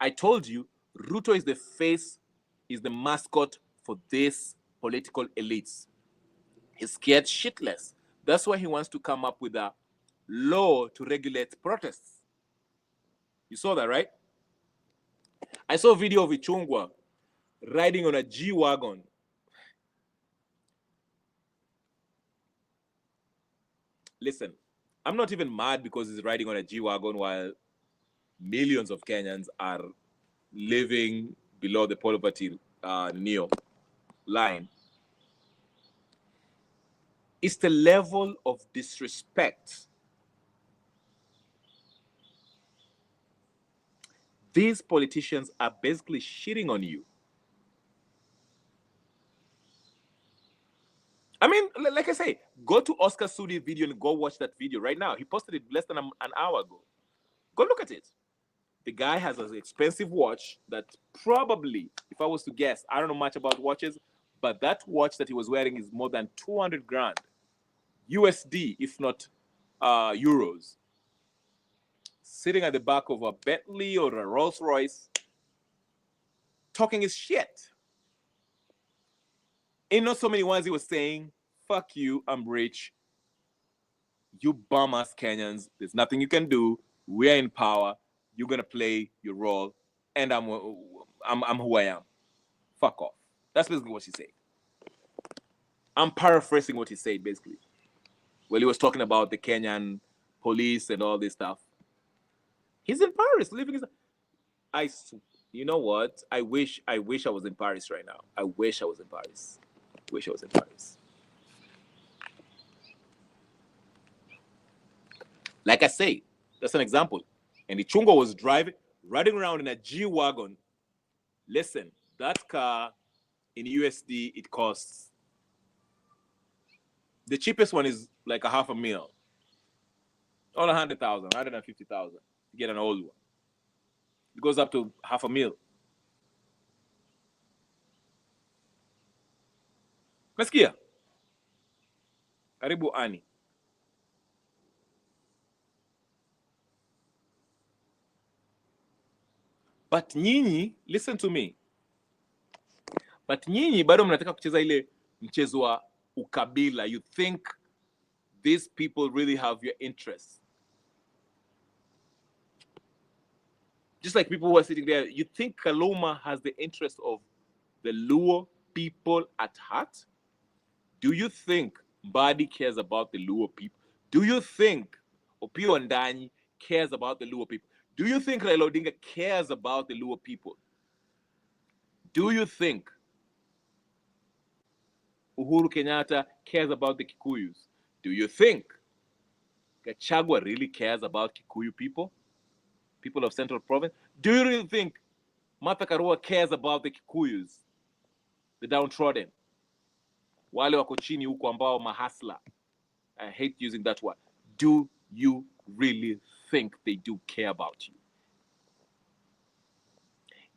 I told you, Ruto is the face, is the mascot for this political elites. He's scared shitless. That's why he wants to come up with a law to regulate protests. You saw that, right? I saw a video of Ichungwa riding on a G-Wagon Listen, I'm not even mad because he's riding on a G-Wagon while millions of Kenyans are living below the poverty neo line. It's the level of disrespect these politicians are basically shitting on you. I mean, like I say, go to Oscar Sudi's video and go watch that video right now. He posted it less than an hour ago. Go look at it. The guy has an expensive watch that probably, if I was to guess, I don't know much about watches, but that watch that he was wearing is more than 200 grand USD, if not euros. Sitting at the back of a Bentley or a Rolls Royce, talking his shit. In not so many words, he was saying, fuck you, I'm rich. You bum ass Kenyans, there's nothing you can do. We're in power. You're gonna play your role, and I'm who I am. Fuck off. That's basically what she said. I'm paraphrasing what he said basically. Well, he was talking about the Kenyan police and all this stuff. He's in Paris, living his. You know what? I wish I was in Paris right now. I wish I was in Paris. Wish I was in Paris. Like I say, that's an example. And the Chungo was riding around in a G-Wagon. Listen, that car in USD, it costs. The cheapest one is like $500,000. All 100,000, 150,000. You get an old one. It goes up to $500,000. Nasikia? Karibu Ani. But nyinyi, listen to me. But nyinyi bado mnataka kucheza ile mchezo wa ukabila. You think these people really have your interests. Just like people who are sitting there, you think Kaloma has the interest of the Luo people at heart? Do you think Mbadi cares about the Luo people? Do you think Opio Ndani cares about the Luo people? Do you think Raila Odinga cares about the Luo people? Do you think Uhuru Kenyatta cares about the Kikuyus? Do you think Gachagua really cares about Kikuyu people? People of Central Province? Do you really think Martha Karua cares about the Kikuyus? The downtrodden? Wale wako chini huko ambao mahasla. I hate using that word. Do you really think they do care about you?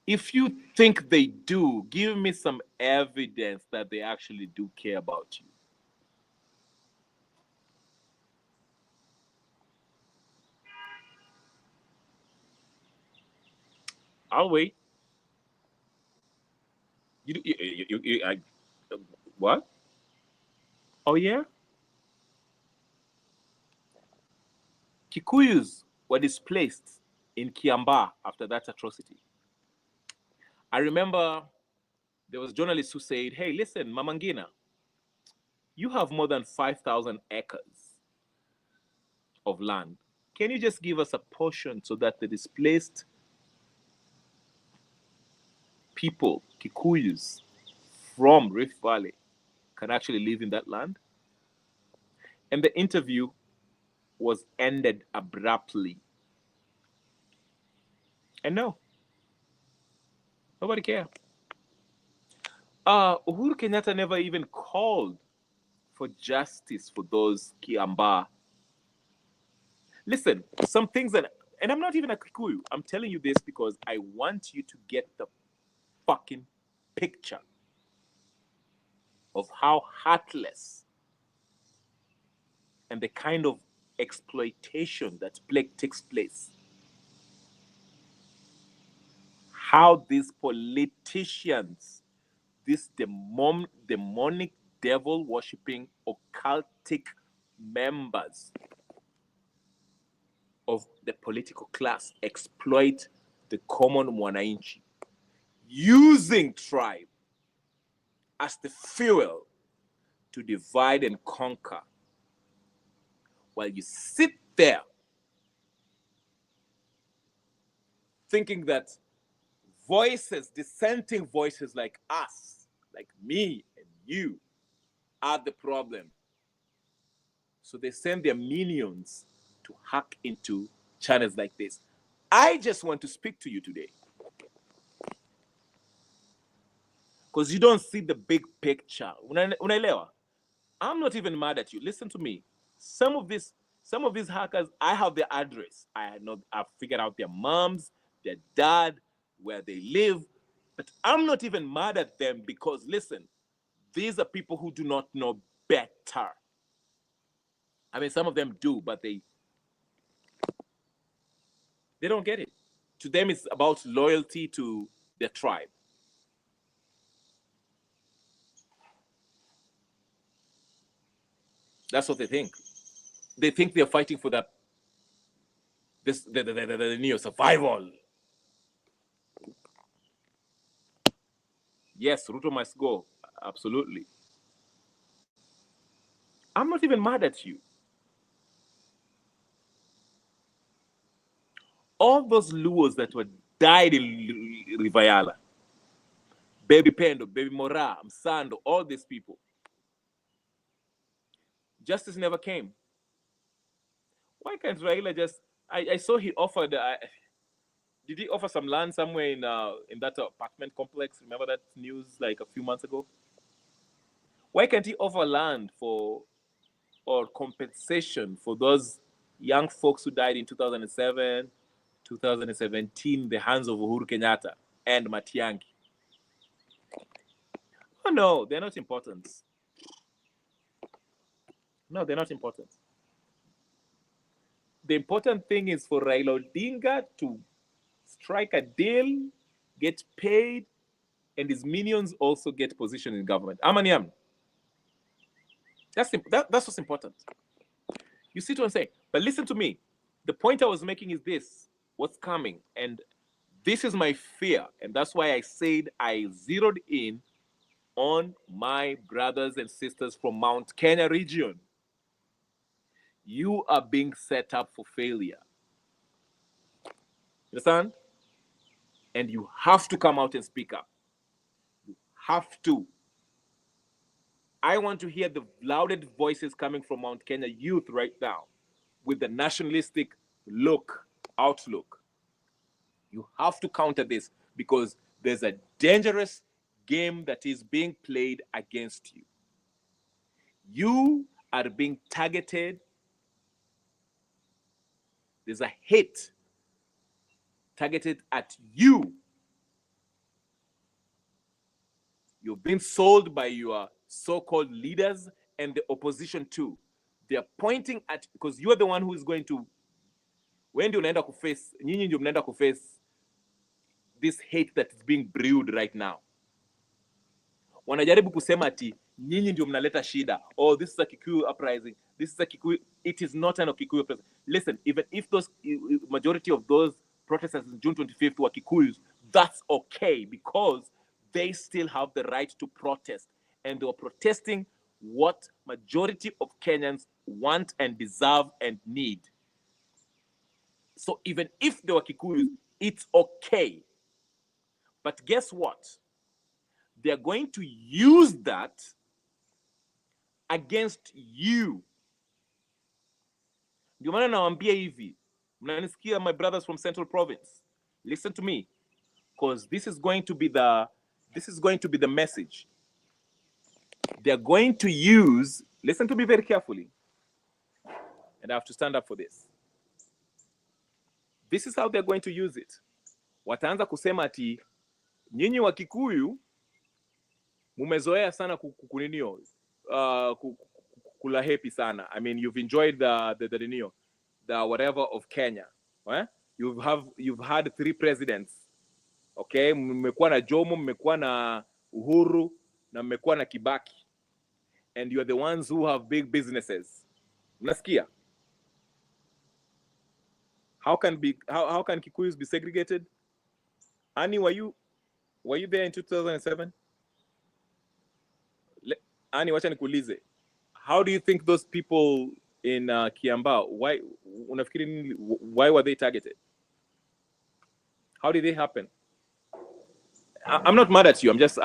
If you think they do, give me some evidence that they actually do care about you. I'll wait. What? Oh, yeah? Kikuyus were displaced in Kiambaa after that atrocity. I remember there was journalists who said, hey, listen, Mamangina, you have more than 5,000 acres of land. Can you just give us a portion so that the displaced people, Kikuyus, from Rift Valley can actually live in that land? And the interview was ended abruptly. And no, nobody cared. Uhuru Kenyatta never even called for justice for those Kiambaa. Listen, some things that, and I'm not even a Kikuyu, I'm telling you this because I want you to get the fucking picture of how heartless and the kind of exploitation that takes place. How these politicians, these demonic, devil-worshipping, occultic members of the political class exploit the common mwananchi, using tribe as the fuel to divide and conquer, while you sit there thinking that voices, dissenting voices like us, like me and you, are the problem. So they send their minions to hack into channels like this. I just want to speak to you today because you don't see the big picture. Unaelewa? I'm not even mad at you. Listen to me. Some of these hackers, I have their address. I've figured out their moms, their dad, where they live. But I'm not even mad at them because listen, these are people who do not know better. I mean, some of them do, but they don't get it. To them, it's about loyalty to their tribe. That's what they think. They think they're fighting for the neo survival. Yes, Ruto must go. Absolutely. I'm not even mad at you. All those Luos that were died in Rivayala, Baby Pendo, Baby Mora, Msando, all these people, justice never came. Why can't Raila just? I saw he offered. Did he offer some land somewhere in that apartment complex? Remember that news like a few months ago? Why can't he offer land for or compensation for those young folks who died in 2007, 2017, the hands of Uhuru Kenyatta and Matiang'i? Oh no, they're not important. No, they're not important. The important thing is for Raila Odinga to strike a deal, get paid, and his minions also get position in government. Amaniam. That's what's important. You see what I'm saying? But listen to me. The point I was making is this: what's coming, and this is my fear, and that's why I said I zeroed in on my brothers and sisters from Mount Kenya region. You are being set up for failure. You understand? And you have to come out and speak up. You have to. I want to hear the loudest voices coming from Mount Kenya youth right now with the nationalistic outlook. You have to counter this because there's a dangerous game that is being played against you. You are being targeted. There's a hate targeted at you. You've been sold by your so-called leaders and the opposition too. They're pointing at, because you're the one who is going to, when do you unaenda kuface, nyinyi ndio mnaenda kuface this hate that is being brewed right now. Wanajaribu kusema ati nyinyi ndio mnaleta shida. Oh, this is a Kikuyu uprising. This is a Kikuyu. It is not an Kikuyu uprising. Listen, even if those majority of those protesters in June 25th were Kikuyus, that's okay because they still have the right to protest. And they were protesting what majority of Kenyans want and deserve and need. So even if they were Kikuyus, it's okay. But guess what? They're going to use that against you. Ndio maana nawaambia hivi, mnanisikia my brothers from Central Province, listen to me, because this is going to be the message. They're going to use, listen to me very carefully, and I have to stand up for this. This is how they're going to use it. Wataanza kusema ati nyinyi wa Kikuyu mumezoea sana kukuninio kula happy sana. I mean, you've enjoyed the whatever of Kenya. Eh? You've had 3 presidents. Okay? Mmekuwa na Jomo, mmekuwa na Uhuru, na mmekuwa na Kibaki. And you're the ones who have big businesses. Unasikia? How can Kikuyus be segregated? Annie, were you there in 2007? Annie, wacha nikuulize. How do you think those people in Kiambaa, why were they targeted? How did they happen? I'm not mad at you. I'm just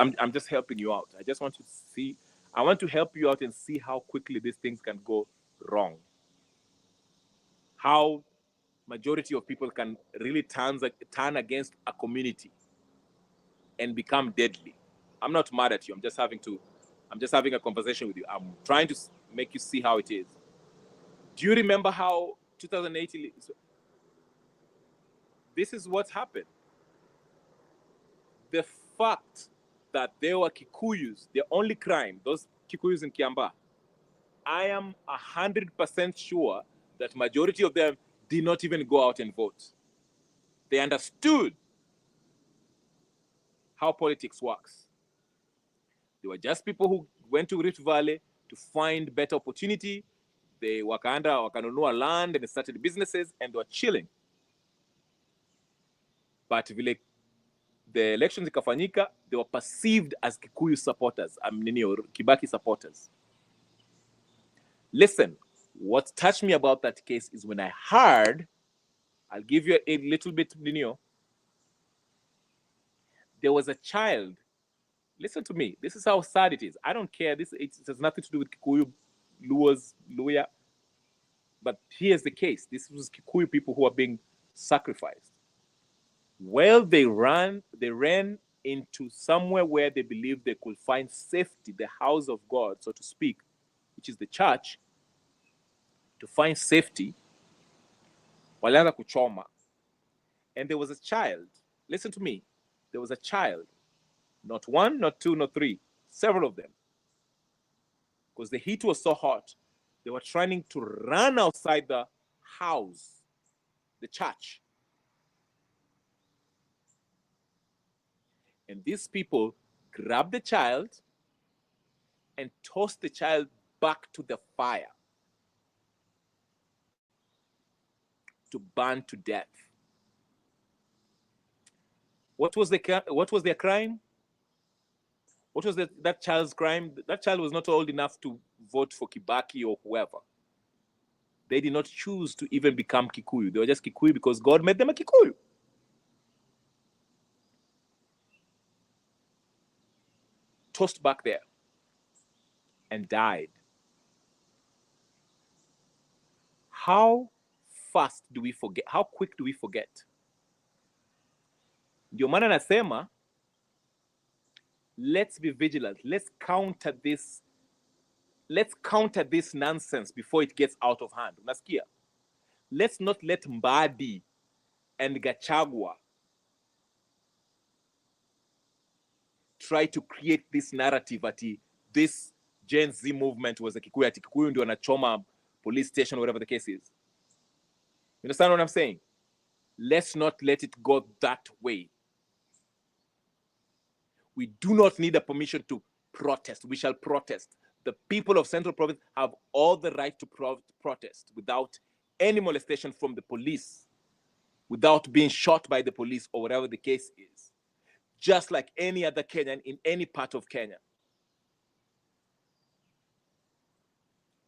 helping you out. I just want to see. I want to help you out and see how quickly these things can go wrong. How majority of people can really turn against a community and become deadly. I'm not mad at you. I'm just having a conversation with you. I'm trying to make you see how it is. Do you remember how 2018? This is what happened. The fact that there were Kikuyus, the only crime, those Kikuyus in Kiambaa, I am 100% sure that majority of them did not even go out and vote. They understood how politics works. They were just people who went to Rift Valley to find better opportunity. They wakanunua land and started businesses and they were chilling. But the elections ikafanyika, they were perceived as Kikuyu supporters, Kibaki supporters. Listen, what touched me about that case is when I heard, I'll give you a little bit, there was a child. Listen to me. This is how sad it is. I don't care. It has nothing to do with Kikuyu, Luos, Luya. But here's the case. This was Kikuyu people who are being sacrificed. Well, they ran into somewhere where they believed they could find safety, the house of God, so to speak, which is the church, to find safety. Walianza kuchoma. And there was a child. Listen to me. There was a child. Not one, not two, not three. Several of them. Because the heat was so hot, they were trying to run outside the house, the church. And these people grabbed the child and tossed the child back to the fire to burn to death. What was their crime? What was that child's crime? That child was not old enough to vote for Kibaki or whoever. They did not choose to even become Kikuyu. They were just Kikuyu because God made them a Kikuyu. Tossed back there and died. How fast do we forget? How quick do we forget? Ndio maana nasema, let's be vigilant. Let's counter this nonsense before it gets out of hand. Unasikia? Let's not let Mbadi and Gachagua try to create this narrative that this Gen Z movement was a Kikuyu, ati Kikuyu ndio anachoma police station, whatever the case is. You understand what I'm saying? Let's not let it go that way. We do not need a permission to protest. We shall protest. The people of Central Province have all the right to protest without any molestation from the police, without being shot by the police or whatever the case is, just like any other Kenyan in any part of Kenya.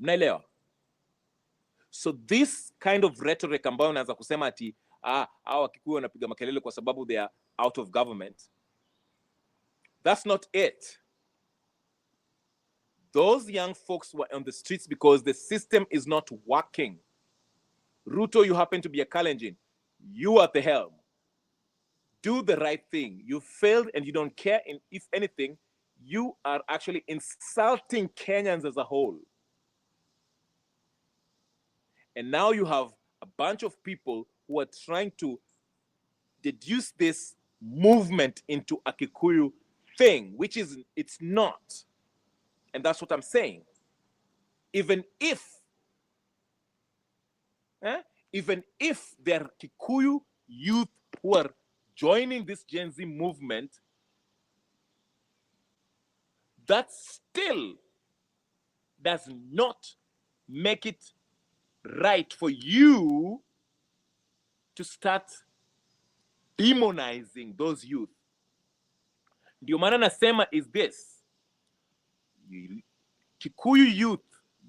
Mnaelewa? So this kind of rhetoric ambayo unaanza kusema ati hawa Kikuyu wanapiga makelele kwa sababu they are out of government, that's not it. Those young folks were on the streets because the system is not working. Ruto, you happen to be a Kalenjin. You are at the helm. Do the right thing. You failed and you don't care. And if anything, you are actually insulting Kenyans as a whole. And now you have a bunch of people who are trying to deduce this movement into a Kikuyu thing, which is, it's not. And that's what I'm saying. Even if there are Kikuyu youth who are joining this Gen Z movement, that still does not make it right for you to start demonizing those youth. Ndio maana nasema is this: Kikuyu youth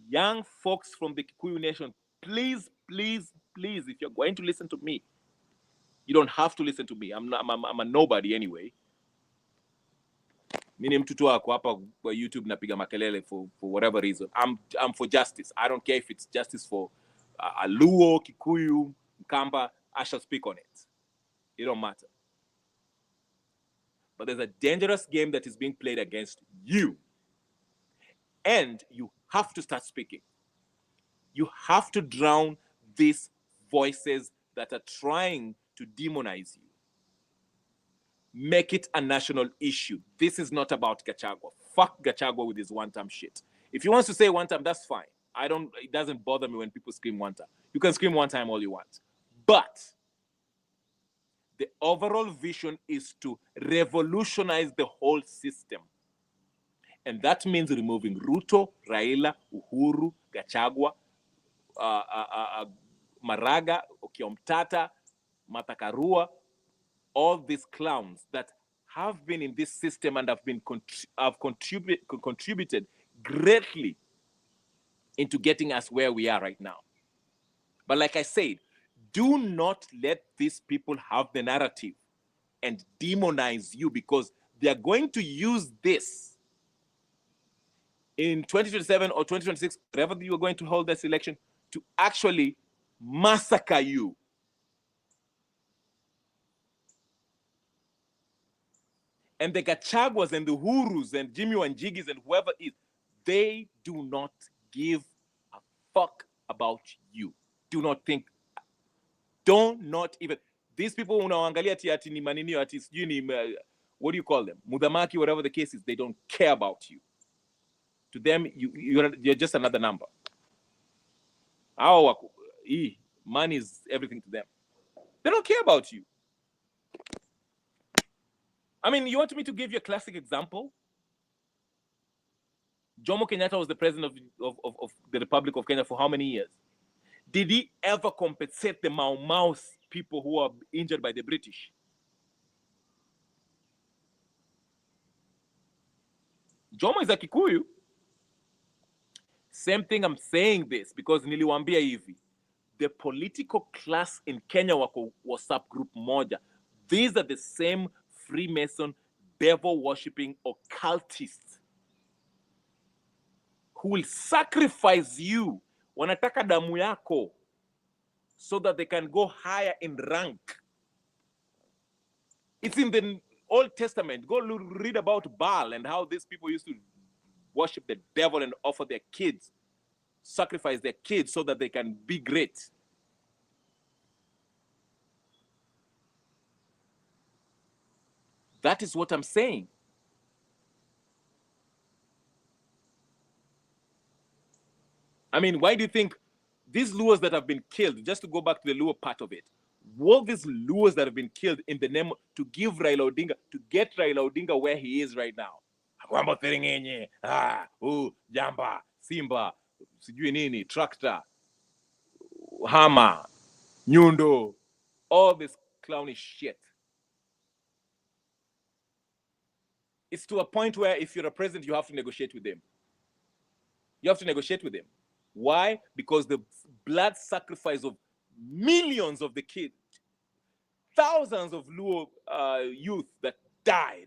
young folks from the Kikuyu Nation, please, if you're going to listen to me, you don't have to listen to me. I'm a nobody anyway. Mimi mtu wako hapa kwa YouTube napiga makelele for whatever reason. I'm for justice. I don't care if it's justice for a Luo, Kikuyu, Mkamba. I shall speak on it. It don't matter. But there's a dangerous game that is being played against you. And you have to start speaking. You have to drown these voices that are trying to demonize you. Make it a national issue. This is not about Gachagua. Fuck Gachagua with his one-time shit. If he wants to say one time, that's fine. It doesn't bother me when people scream one time. You can scream one time all you want. But the overall vision is to revolutionize the whole system. And that means removing Ruto, Raila, Uhuru, Gachagua, Maraga, Okiomtata, Matakarua, all these clowns that have been in this system and have contributed greatly into getting us where we are right now. But like I said, do not let these people have the narrative and demonize you, because they are going to use this in 2027 or 2026, wherever you are going to hold this election, to actually massacre you. And the Gachaguas and the Hurus and Jimmy Wanjigis and whoever is, they do not give a fuck about you. Do not even. These people unaangalia ati ni manini ati sijui ni what do you call them? Mudamaki, whatever the case is, they don't care about you. To them, you're just another number. Money is everything to them. They don't care about you. I mean, you want me to give you a classic example? Jomo Kenyatta was the president of the Republic of Kenya for how many years? Did he ever compensate the Mau Mau people who are injured by the British? Jomo is a Kikuyu. Same thing, I'm saying this because niliwambia hivi. The political class in Kenya wako WhatsApp group moja. These are the same Freemason, devil-worshipping occultists who will sacrifice you, wanataka damu yako, so that they can go higher in rank. It's in the Old Testament. Go read about Baal and how these people used to worship the devil and offer their kids, sacrifice their kids so that they can be great. That is what I'm saying. I mean, why do you think these Luos that have been killed, just to go back to the Luo part of it, all these Luos that have been killed in the name to give Raila Odinga, to get Raila Odinga where he is right now? Jamba, Simba, sijui nini, tractor, hammer, nyundo, all this clownish shit. It's to a point where if you're a president, you have to negotiate with them. You have to negotiate with them. Why? Because the blood sacrifice of millions of the kids, thousands of Luo youth that died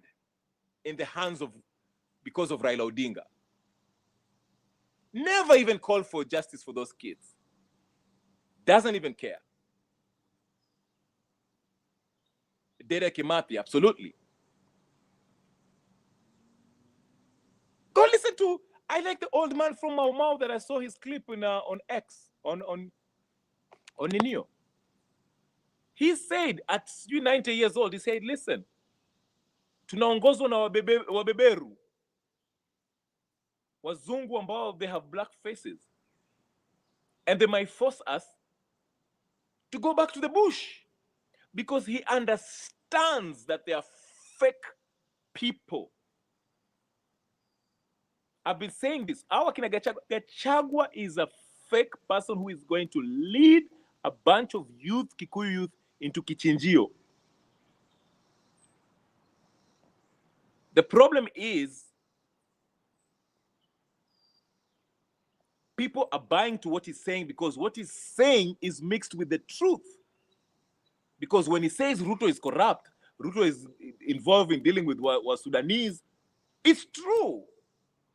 in the hands of, because of Raila Odinga. Never even called for justice for those kids. Doesn't even care. Dede Kimathi, absolutely. Go listen to, I like the old man from Mau Mau that I saw his clip on X, on Ninio. He said at 90 years old, he said, listen, tunaongozwa na wabeberu, wazungu ambao they have black faces, and they might force us to go back to the bush, because he understands that they are fake people. I've been saying this. Our kina Gachagua is a fake person who is going to lead a bunch of youth, Kikuyu youth, into Kichinjio. The problem is people are buying to what he's saying because what he's saying is mixed with the truth. Because when he says Ruto is corrupt, Ruto is involved in dealing with Sudanese, it's true.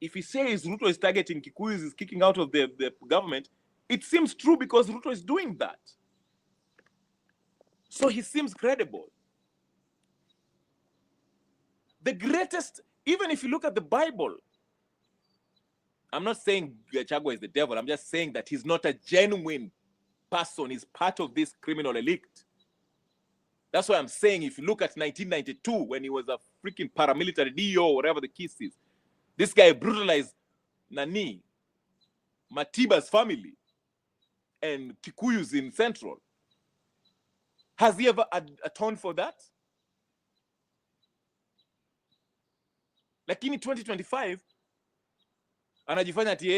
If he says Ruto is targeting Kikuyus, is kicking out of the government, it seems true because Ruto is doing that. So he seems credible. The greatest, even if you look at the Bible, I'm not saying Gachagua is the devil. I'm just saying that he's not a genuine person. He's part of this criminal elite. That's why I'm saying if you look at 1992, when he was a freaking paramilitary DO, whatever the case is, this guy brutalized Nani, Matiba's family, and Kikuyus in Central. Has he ever atoned for that? Lakini 2025, anajifanya ati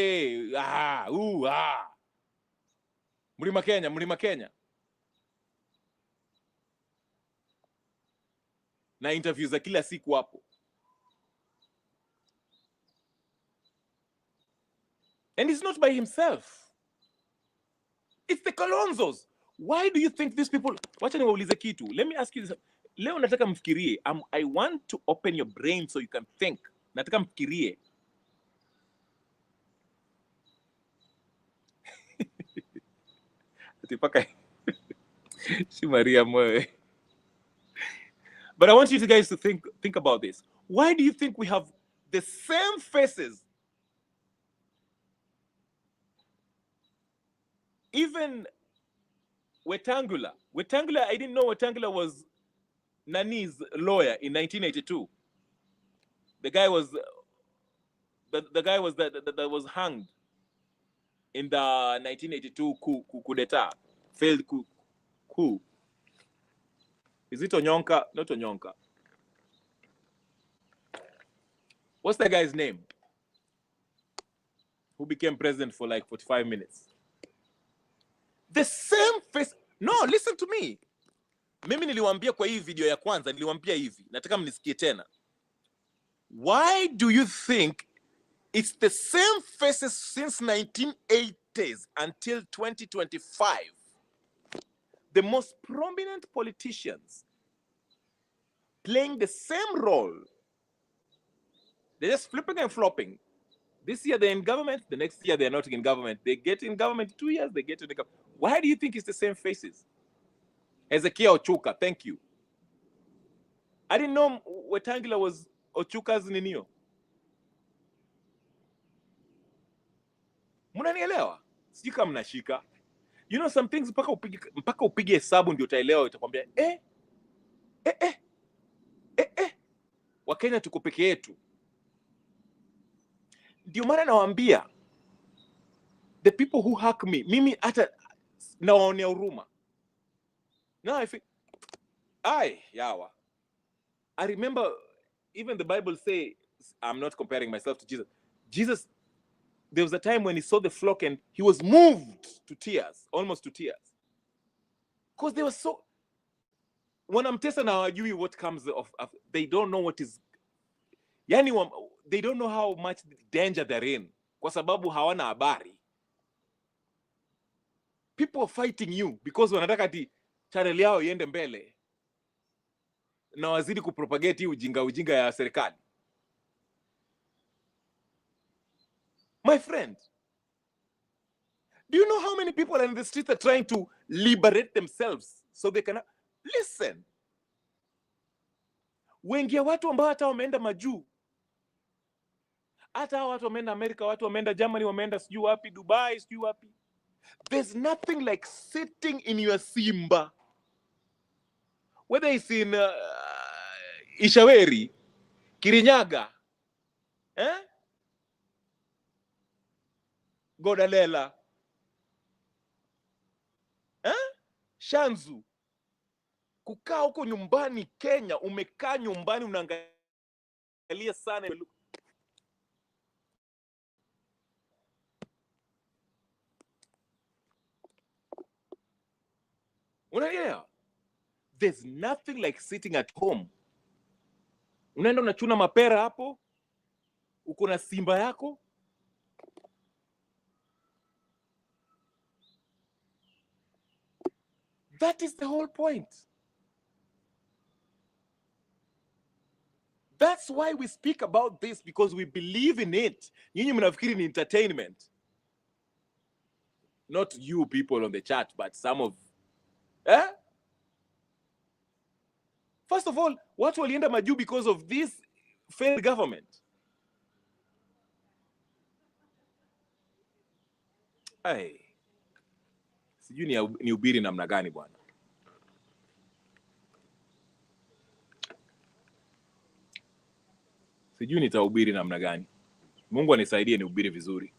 Mlima Kenya, Mlima Kenya. Na interviews za kila siku hapo. And he's not by himself. It's the Kalonzos. Why do you think these people... Wacha niwaulize kitu. Let me ask you this. Leo nataka mfikirie. I want to open your brain so you can think. Nataka mfikirie. Atipaka. Si Maria moe. But I want you guys to think about this. Why do you think we have the same faces? Even Wetangula. I didn't know Wetangula was Nani's lawyer in 1982. The guy was that was hanged in the 1982 coup d'etat, failed coup. Is it Onyonka? Not Onyonka. What's the guy's name? Who became president for like 45 minutes? The same face. No, listen to me. Mimi niliwaambia kwa hii video ya kwanza, niliwaambia hivi. Nataka mnisikie tena. Why do you think it's the same faces since 1980s until 2025? The most prominent politicians playing the same role. They're just flipping and flopping. This year they're in government, the next year they're not in government. They get in government 2 years, they get in the government. Why do you think it's the same faces? Ezekiel Ochuka, thank you. I didn't know Wetangula was Ochuka's ninio. Munanielewa? Sijui kama mnashika. You know some things mpaka upige hesabu ndio utaelewa, utakwambia Wakenya tuko peke yetu. Ndio maana nawaambia the people who hack me, mimi hata nawaonea huruma. Now I feel yawa. I remember even the Bible say, I'm not comparing myself to Jesus. Jesus, there was a time when he saw the flock and he was moved to tears, almost to tears. Because they were so... When I'm testing now, what comes of they don't know what is... Yani, they don't know how much danger they're in. Kwa sababu hawana habari. People are fighting you because wanataka ati channel yao iende mbele. Na wazidi kupropagate ujinga ya serikali. My friend, do you know how many people are in the street are trying to liberate themselves so they can... Listen. Wengi ya watu ambao hata wameenda majuu. Hata watu wameenda Amerika, watu wameenda Germany, wameenda sijui wapi, Dubai, sijui wapi. There's nothing like sitting in your Simba. Whether it's in Ishaweri, Kirinyaga, Godalela, Shanzu. Kukaa huko nyumbani Kenya, umekaa nyumbani unaangalia sana. Unaelewa? There's nothing like sitting at home. Unaenda unachuna mapera hapo, uko na Simba yako, That is the whole point. That's why we speak about this, because we believe in it. Nyinyi mnafikiri ni entertainment. Not you people on the chat, but some of... First of all, watu walienda majuu because of this failed government. Ay. Sijui ni ubiri namna gani bwana. Sijui nitahubiri namna gani. Mungu anisaidie nihubiri vizuri.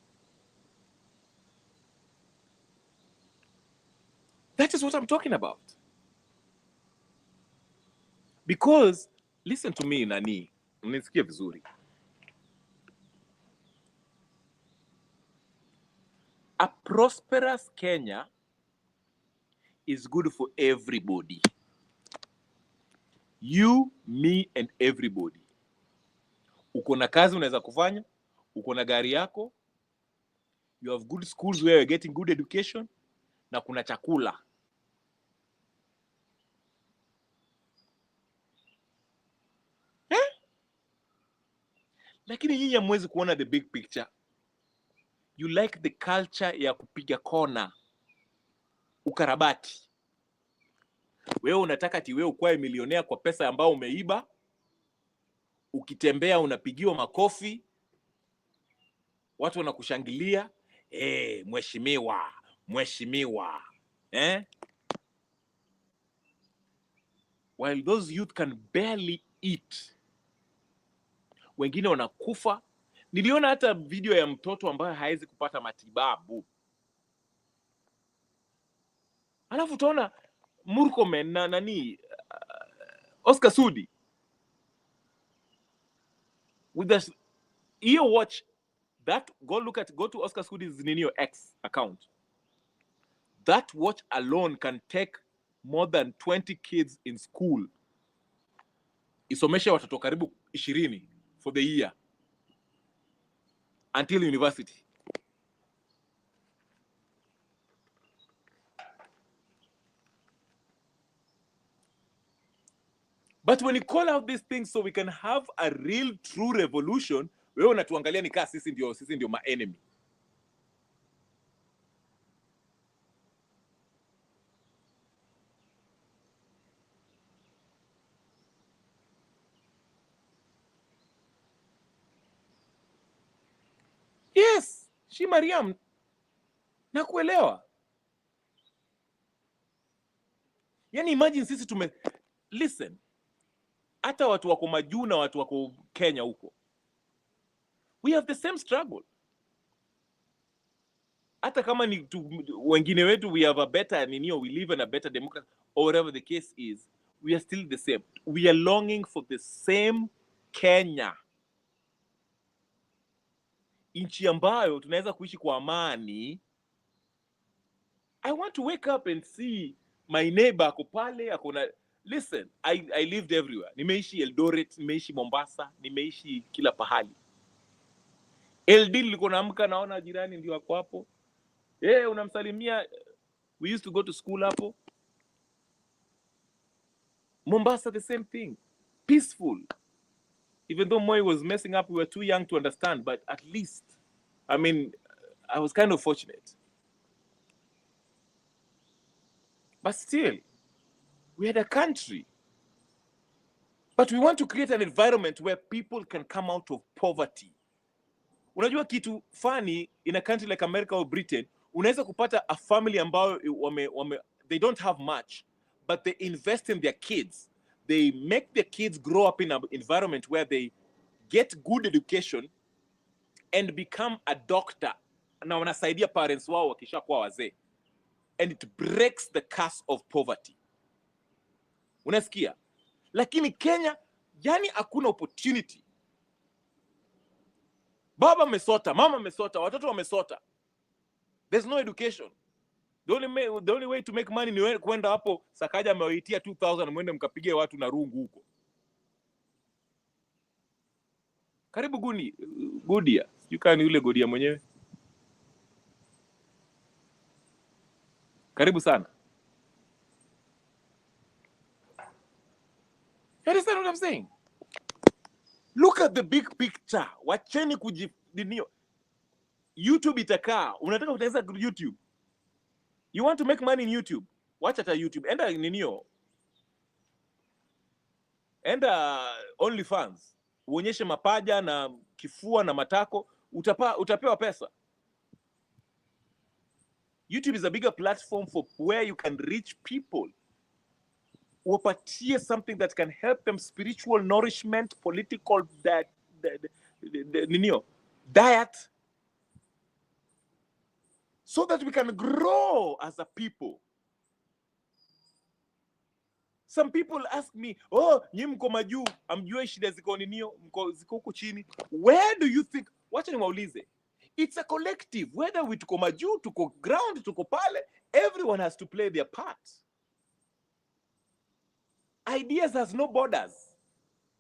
That is what I'm talking about. Because, listen to me, nani, unisikia vizuri. A prosperous Kenya is good for everybody. You, me, and everybody. Uko na kazi unaweza kufanya, uko na gari yako, you have good schools where you're getting good education, na kuna chakula. Lakini nyinyi hamwezi kuona the big picture. You like the culture ya kupiga kona, ukarabati. Wewe unataka ati wewe ukwae milionea kwa pesa ambao umeiba. Ukitembea unapigiwa makofi. Watu wanakushangilia. Mheshimiwa, mheshimiwa. While those youth can barely eat. Wengine wanakufa. Niliona hata video ya mtoto ambaye hawezi kupata matibabu. Alafu utaona Murkomen na nani Oscar Sudi with the watch that, go to Oscar Sudi's Ninio X account. That watch alone can take more than 20 kids in school. Isomesha watoto karibu 20 for the year until university. But when you call out these things so we can have a real true revolution, wewe unatuangalia ni kama sisi ndio ma enemy. Yes, she Mariam, nakuelewa. Yani imagine sisi listen, hata watu wako majuu na watu wako Kenya huko, we have the same struggle. Hata kama ni wengine wetu we have a better we live in a better democracy or whatever the case is, we are still the same. We are longing for the same Kenya, nchi ambayo tunaweza kuishi kwa amani. I want to wake up and see my neighbor ako pale, ako na... Listen, I lived everywhere. Nimeishi Eldoret, nimeishi Mombasa, nimeishi kila pahali. LD nilikuwa naamka naona jirani ndio wako hapo. Unamsalimia. We used to go to school hapo. Mombasa, the same thing. Peaceful. Even though Moi was messing up, we were too young to understand, but at least, I mean, I was kind of fortunate. But still, we had a country. But we want to create an environment where people can come out of poverty. Unajua kitu funny, in a country like America or Britain, unaweza kupata a family ambao they don't have much, but they invest in their kids. They make their kids grow up in an environment where they get good education and become a doctor. Na wanasaidia parents wao wakishakuwa wazee. And it breaks the curse of poverty. Unasikia? Lakini Kenya, yani hakuna opportunity. Baba amesota, mama amesota, watoto wamesota. There's no education. The only way to make money ni kwenda hapo Sakaja amewaitia 2000 mwende mkapigie watu na rungu huko. Karibu Godia. You can yule Godia mwenyewe. Karibu sana. I'm saying? Look at the big picture. Wacheni kujidinio. YouTube itakaa. Unataka kutengeneza YouTube. You want to make money in YouTube? Watch at a YouTube. Enda ninio. Enda OnlyFans. Uonyeshe mapaja na kifua na matako. Utapewa pesa. YouTube is a bigger platform for where you can reach people. Uwapatie something that can help them, spiritual nourishment, political diet, so that we can grow as a people. Some people ask me, oh, nyi mko majuu, amjue shida ziko ninio, ziko huku chini. Where do you think? Wacha niwaulize. It's a collective. Whether we tuko majuu, tuko ground, tuko pale, everyone has to play their part. Ideas has no borders.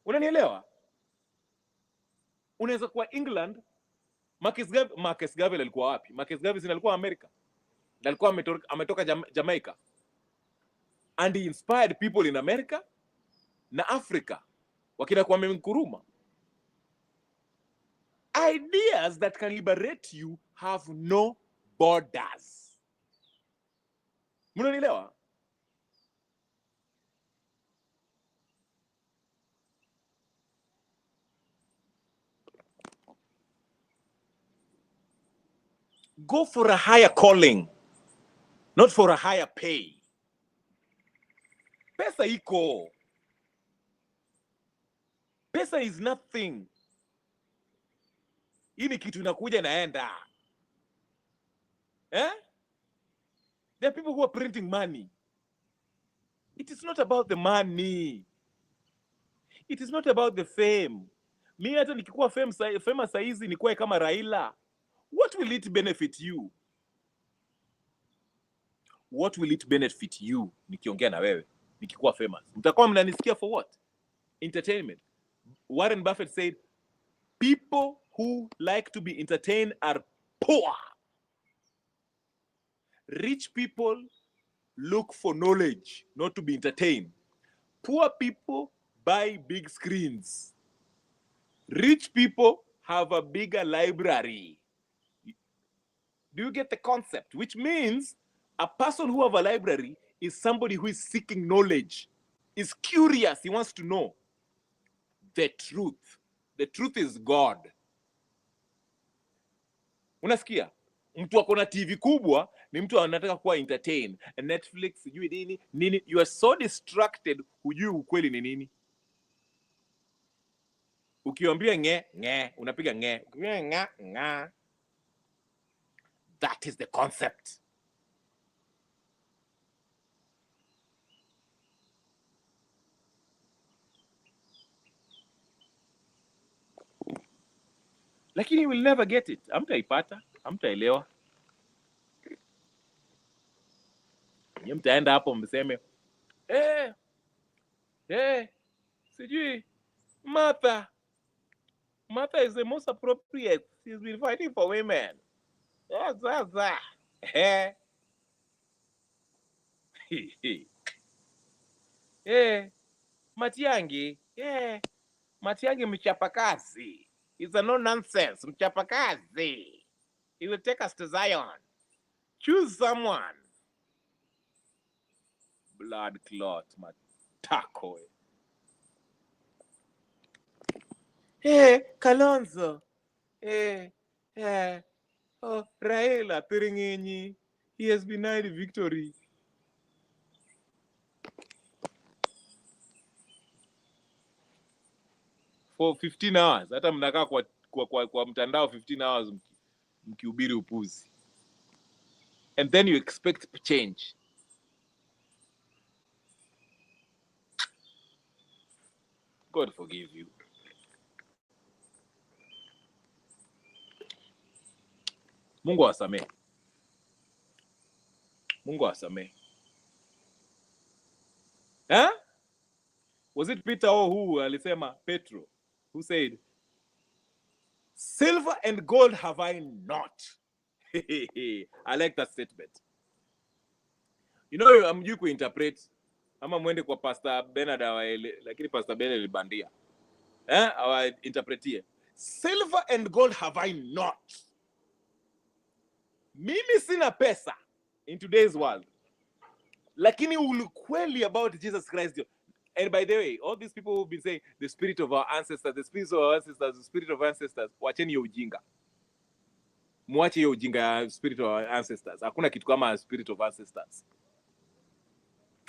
Unanielewa? Unaweza kuwa England, Marcus Garvey alikuwa wapi? Marcus Garvey alikuwa America. Alikuwa ametoka Jamaica. And he inspired people in America na Africa. Wakina Kwame Nkrumah. Ideas that can liberate you have no borders. Unanielewa? Go for a higher calling, not for a higher pay. Pesa iko. Pesa is nothing. Hii ni kitu inakuja naenda. Eh? There are people who are printing money. It is not about the money. It is not about the fame. Mimi hata nikikuwa famous saizi nikuwe kama Raila. What will it benefit you? What will it benefit you nikiongea na wewe nikikuwa famous? Mtakuwa mnanisikia for what? Entertainment. Warren Buffett said, people who like to be entertained are poor. Rich people look for knowledge, not to be entertained. Poor people buy big screens. Rich people have a bigger library. Do you get the concept? Which means a person who have a library is somebody who is seeking knowledge, is curious, he wants to know the truth. The truth is God. Unasikia? Mtu akona TV kubwa ni mtu anataka kuwa entertain. Netflix, sijui nini. You are so distracted, hujui ukweli ni nini. Ukiambia nge, unapiga nge. Ukiambia nga. That is the concept. Lakini you will never get it. Hamtaipata, hamtaelewa. Nyinyi mtaenda hapo mseme, sijui Martha is the most appropriate. She's been fighting for women. Matiang'i, Matiang'i mchapakazi. It's a no-nonsense, mchapakazi. He will take us to Zion. Choose someone. Blood clot, matako. Kalonzo. Raila Tiringenyi. He has been denied victory. For 15 hours. Hata mnakaa kwa mtandao 15 hours mkihubiri upuzi. And then you expect change. God forgive you. Mungu asamehe. Mungu asamehe. Huh? Was it Peter or who alisema? Petro, who said, silver and gold have I not. I like that statement. You know, I'm you could interpret. Ama mwende kwa Pastor Bernard awaele, lakini Pastor Bernard libandia. Awa interpretie. Silver and gold have I not. Mimi sina pesa in today's world. Lakini ukweli about Jesus Christ. And by the way, all these people who've been saying the spirit of our ancestors, the spirit of our ancestors, the spirit of our ancestors, wacheni hiyo ujinga. Mwache hiyo ujinga ya spirit of our ancestors. Hakuna kitu kama spirit of ancestors.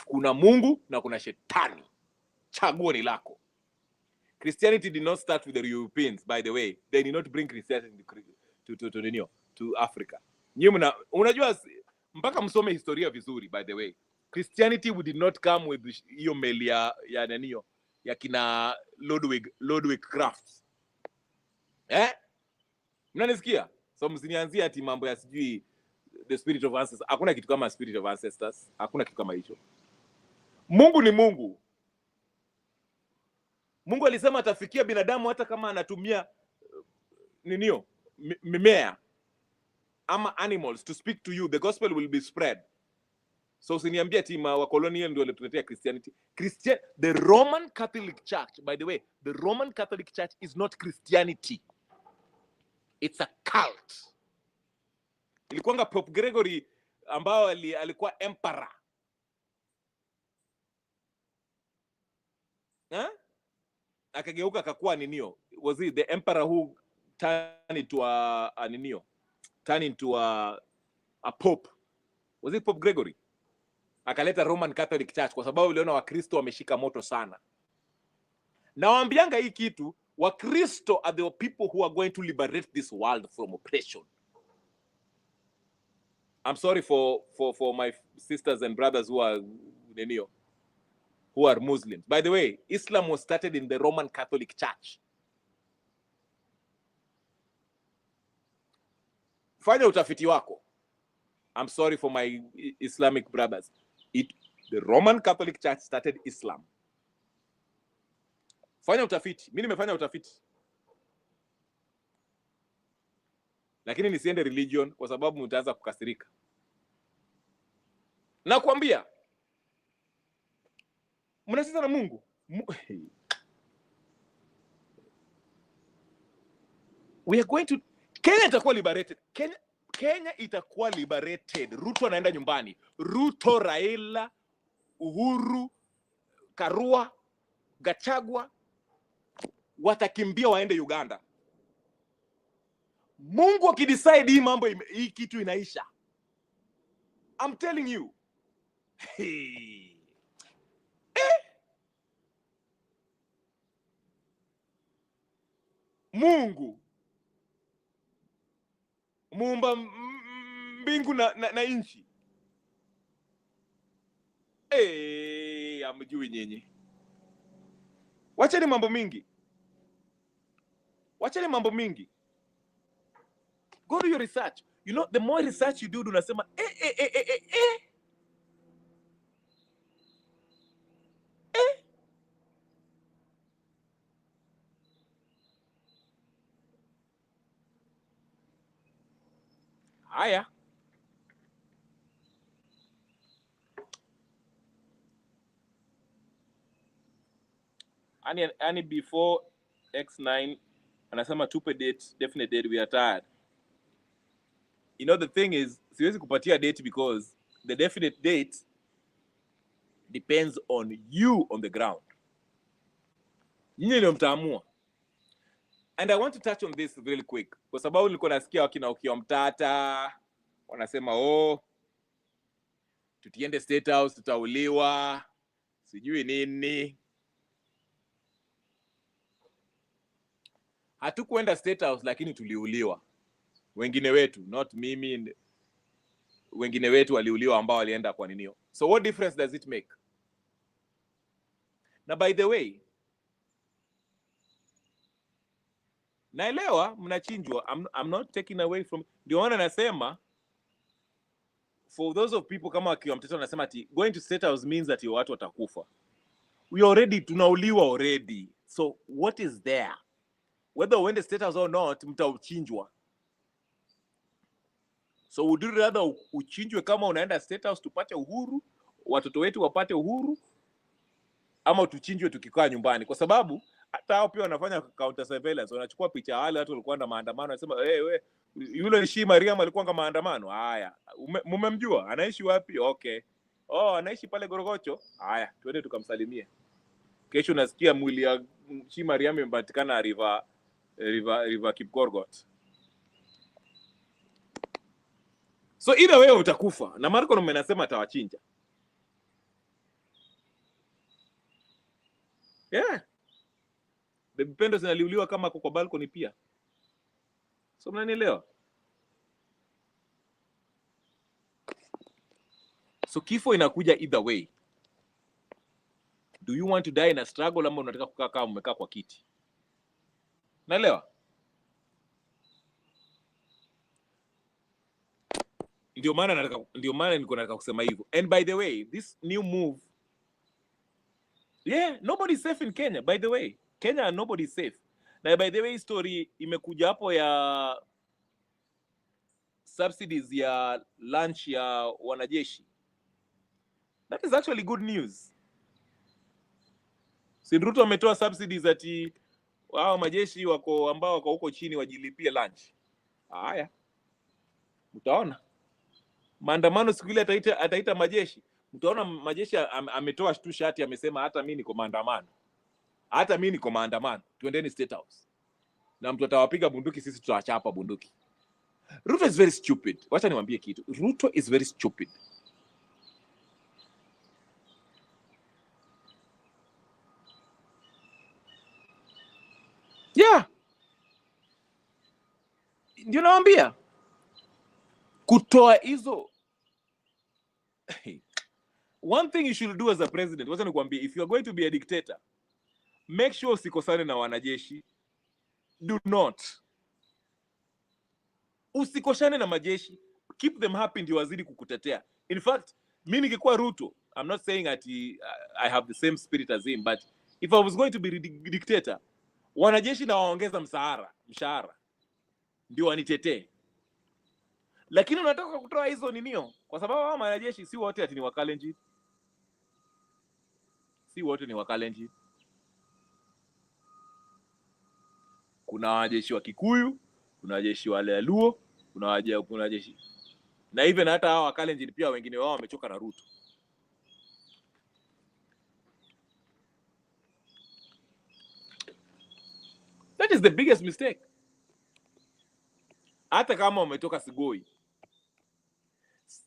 Kuna Mungu na kuna shetani. Chaguo ni lako. Christianity did not start with the Europeans, by the way. They did not bring Christianity to Africa. Unajua mpaka msome historia vizuri, by the way. Christianity did not come with hiyo meli ya nanio ya kina Ludwig Crafts. Mnanisikia? So msinianzie ati mambo ya sijui the spirit of ancestors. Hakuna kitu kama spirit of ancestors. Hakuna kitu kama hicho. Mungu ni Mungu. Mungu alisema atafikia binadamu hata kama anatumia mimea ama animals to speak to you. The gospel will be spread. So usiniambia ati wa colonial ndio walituletea Christianity. The Roman Catholic Church, by the way, the Roman Catholic Church is not Christianity. It's a cult. Ilikuanga Pope Gregory ambao alikuwa emperor. Akageuka akakuwa ninio. Was he the emperor who turned into a pope? Was it Pope Gregory? Akaleta Roman Catholic Church kwa sababu uliona Wakristo wameshika moto sana. Na waambianga hii kitu, Wakristo are the people who are going to liberate this world from oppression. I'm sorry for my sisters and brothers who are Muslims. By the way, Islam was started in the Roman Catholic Church. Fanya utafiti wako. I'm sorry for my Islamic brothers. The Roman Catholic Church started Islam. Fanya utafiti. Mimi nimefanya utafiti. Lakini nisiende religion kwa sababu mtaanza kukasirika. Nakwambia, mnasema na Mungu. We are going to Kenya itakuwa liberated. Kenya itakuwa liberated. Ruto anaenda nyumbani. Ruto, Raila, Uhuru, Karua, Gachagua watakimbia waende Uganda. Mungu akidecide hii mambo hii kitu inaisha. I'm telling you. Mungu muumba mbingu na nchi. Amjui nyinyi. Wacheni mambo mingi. Wacheni mambo mingi. Go do your research. You know, the more research you do, unasema haya. Ani before X9 anasema tupe date, definite date, we are tired. You know, the thing is, siwezi kupatia date because the definite date depends on you on the ground. Nyinyi ndio mtaamua. And I want to touch on this really quick. Kwa sababu nilikuwa nasikia wakina Okiya Mtata wanasema tutiende State House tutauliwa, sijui nini. Hatukuenda State House lakini tuliuliwa. Wengine wetu, not mimi, wengine wetu waliuliwa ambao walienda kwa ninio. So what difference does it make? Na by the way, naelewa mnachinjwa. I'm not taking away from. Ndio maana nasema for those of people kama Okiya Mtata wanasema ati going to State House means that watu watakufa. We already tunauliwa already. So what is there? Whether uende State House or not, mtauchinjwa. So would you rather uchinjwe kama unaenda State House tupate uhuru, watoto wetu wapate uhuru, ama tuchinjwe tukikaa nyumbani, kwa sababu hata hao pia wanafanya counter surveillance, wanachukua picha ya wale watu walikuwa na maandamano, wanasema we yule Shi Mariam alikuwa kama maandamano. Haya, mmemjua anaishi wapi? Okay, anaishi pale Gorogocho. Haya, twende tukamsalimie. Kesho nasikia mwili ya Shi Mariam imepatikana river Kipkorgot. So either way utakufa, na Marco amenasema atawachinja. Yeah. Baby Pendo zinaliuliwa kama kwa balcony pia. So mnanielewa? So kifo inakuja either way. Do you want to die in a struggle ama unataka kukaa kama umekaa kwa kiti? Naelewa? Ndio maana niko nataka kusema hivyo. And by the way, this new move, yeah, nobody's safe in Kenya, by the way. Kenya, nobody's safe. Na by the way, story imekuja hapo ya subsidies ya lunch ya wanajeshi. That is actually good news. Si Ruto ametoa subsidies ati wao majeshi ambao wako huko chini wajilipie lunch. Haya. Mtaona. Maandamano siku ile ataita majeshi. Mtaona majeshi ametoa tu shati amesema hata mimi niko maandamano. Hata mimi niko maandamano. Twendeni State House. Na mtu atawapiga bunduki, sisi tutawachapa bunduki. Ruto is very stupid. Wacha niwaambie kitu. Ruto is very stupid. Yeah. Ndio nawaambia. Kutoa hizo. One thing you should do as a president, wacha nikwambie, if you are going to be a dictator, make sure usikosane na wanajeshi. Do not. Usikoshane na majeshi. Keep them happy ndio wazidi kukutetea. In fact, mimi ningekuwa Ruto, I'm not saying that I have the same spirit as him, but if I was going to be dictator, wanajeshi na waongeza mshahara. Ndio wanitetee. Lakini unataka kutoa hizo ninio kwa sababu hao wanajeshi si wote ati ni Wakalenjin. Si wote ni Wakalenjin. Kuna wanajeshi wa Kikuyu, kuna wanajeshi wa Luo, kuna wanajeshi. Na even hata hao Wakalenjin pia wengine wao wamechoka na Ruto. That is the biggest mistake. Hata kama umetoka Sigoi.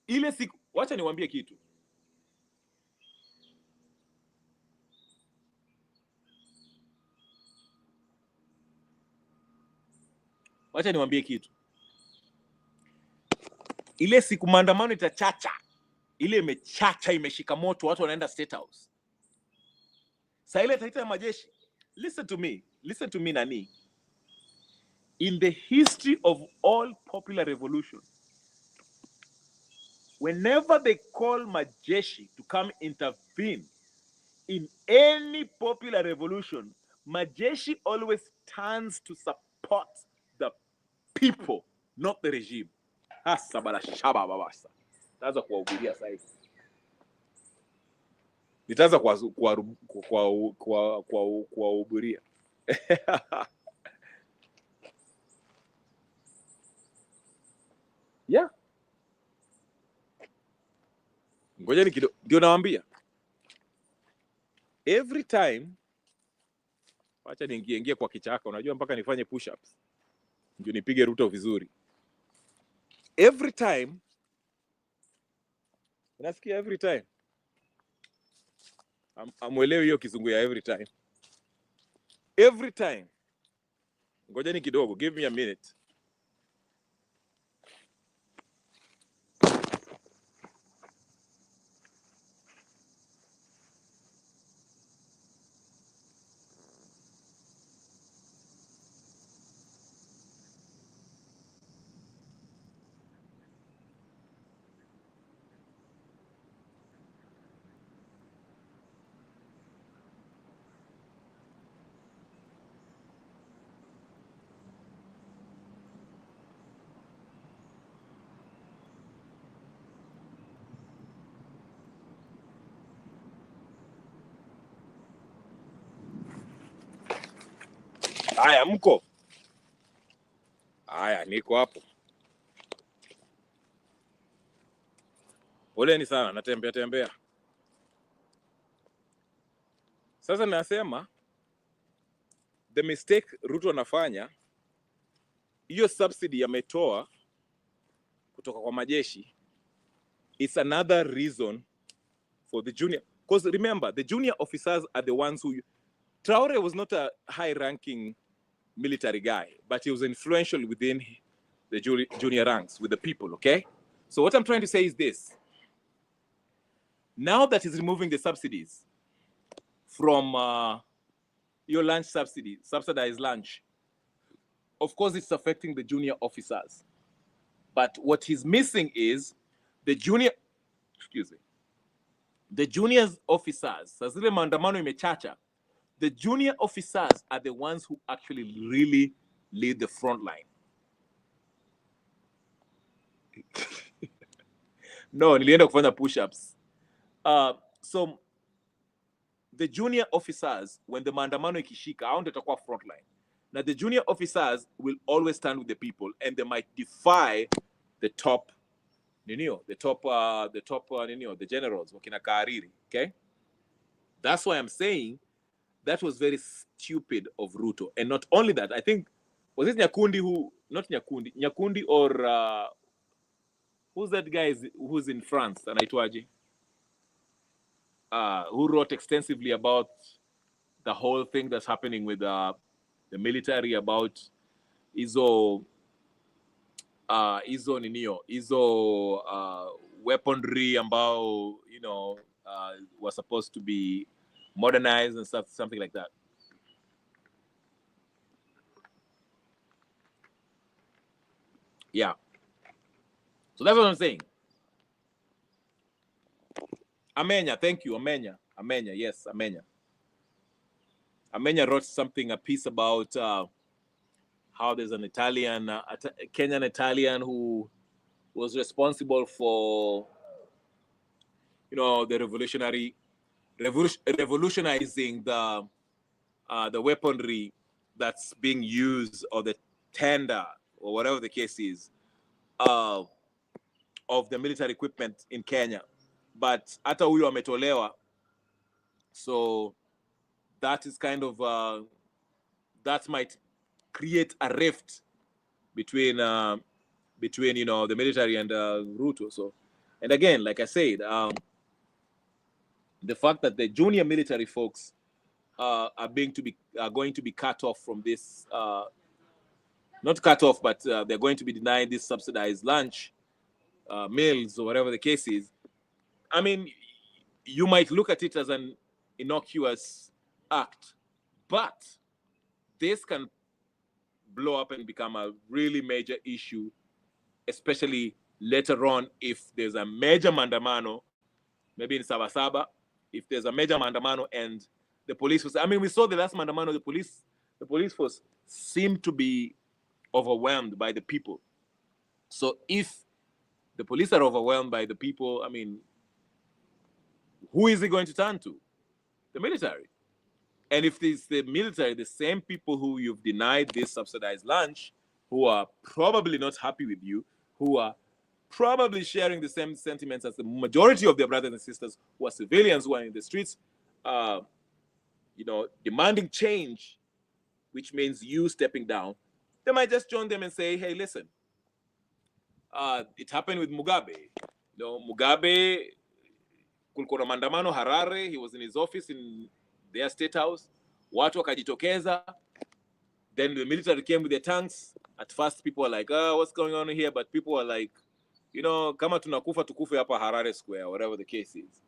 Ile siku, wacha niwaambie kitu. Wacha niwaambie kitu. Ile siku maandamano itachacha. Ile imechacha, imeshika moto, watu wanaenda State House. Sasa ile taita ya majeshi. Listen to me nani. In the history of all popular revolutions, whenever they call majeshi to come intervene in any popular revolution, majeshi always turns to support the people, not the regime. Hasa bala shaba babasa. Taanza kuwahubiria sasa hivi. Nitaanza kuwahubiria. Yeah. Ngojeni kidogo, ndio nawaambia. Every time, wacha niingie kwa kichaka, unajua mpaka nifanye push ups ndio nipige Ruto vizuri. Every time, unasikia every time. Amuelewi hiyo kizungu ya every time. Every time. Ngojeni kidogo, give me a minute. Haya, mko? Haya, niko hapo. Poleni sana, natembea tembea. Sasa nasema the mistake Ruto anafanya, hiyo subsidy ametoa kutoka kwa majeshi, it's another reason for the junior, because remember the junior officers are the ones who, Traore was not a high-ranking military guy, but he was influential within the junior ranks with the people, okay? So what I'm trying to say is this. Now that he's removing the subsidies from your lunch subsidy, subsidized lunch, of course it's affecting the junior officers. But what he's missing is the junior, the junior officers, sazile maandamano imechacha, the junior officers are the ones who actually really lead the front line. No, nilienda kufanya push-ups. So the junior officers, when the maandamano ikishika, hao ndio watakuwa front line. Now the junior officers will always stand with the people, and they might defy the top, the generals, wakina Kariri, okay? That's why I'm saying that was very stupid of Ruto. And not only that, I think, was it Nyakundi who, not Nyakundi, Nyakundi or who's that guy who's in France, anaitwaje? Who wrote extensively about the whole thing that's happening with the military, about izo weaponry ambao, you know, was supposed to be modernized and stuff, something like that. Yeah. So that's what I'm saying. Amenya, thank you, Amenya. Amenya, yes, Amenya. Amenya wrote a piece about how there's an Italian, Kenyan Italian who was responsible for, you know, the revolutionizing the weaponry that's being used, or the tender, or whatever the case is, of the military equipment in Kenya. But hata huyo ametolewa, so that is kind of that might create a rift between you know, the military and Ruto. So, and again, like I said, the fact that the junior military folks are going to be cut off from this, not cut off, but they're going to be denied this subsidized lunch meals, or whatever the case is. I mean, you might look at it as an innocuous act, but this can blow up and become a really major issue, especially later on if there's a major mandamano, maybe in Sabasaba, if there's a major mandamano and the police was, I mean, we saw the last mandamano, the police force seemed to be overwhelmed by the people. So if the police are overwhelmed by the people, I mean, who is he going to turn to? The military. And if it's the military, the same people who you've denied this subsidized lunch, who are probably not happy with you, who are probably sharing the same sentiments as the majority of their brothers and sisters who are civilians, who are in the streets, you know, demanding change, which means you stepping down, they might just join them and say, hey, listen, it happened with Mugabe. You know, Mugabe, kulikuwa na maandamano Harare, he was in his office in their state house, watu wakajitokeza, then the military came with their tanks. At first people were like, what's going on here? But people were like, you know, kama tunakufa tukufe hapa Harare Square, whatever the case is.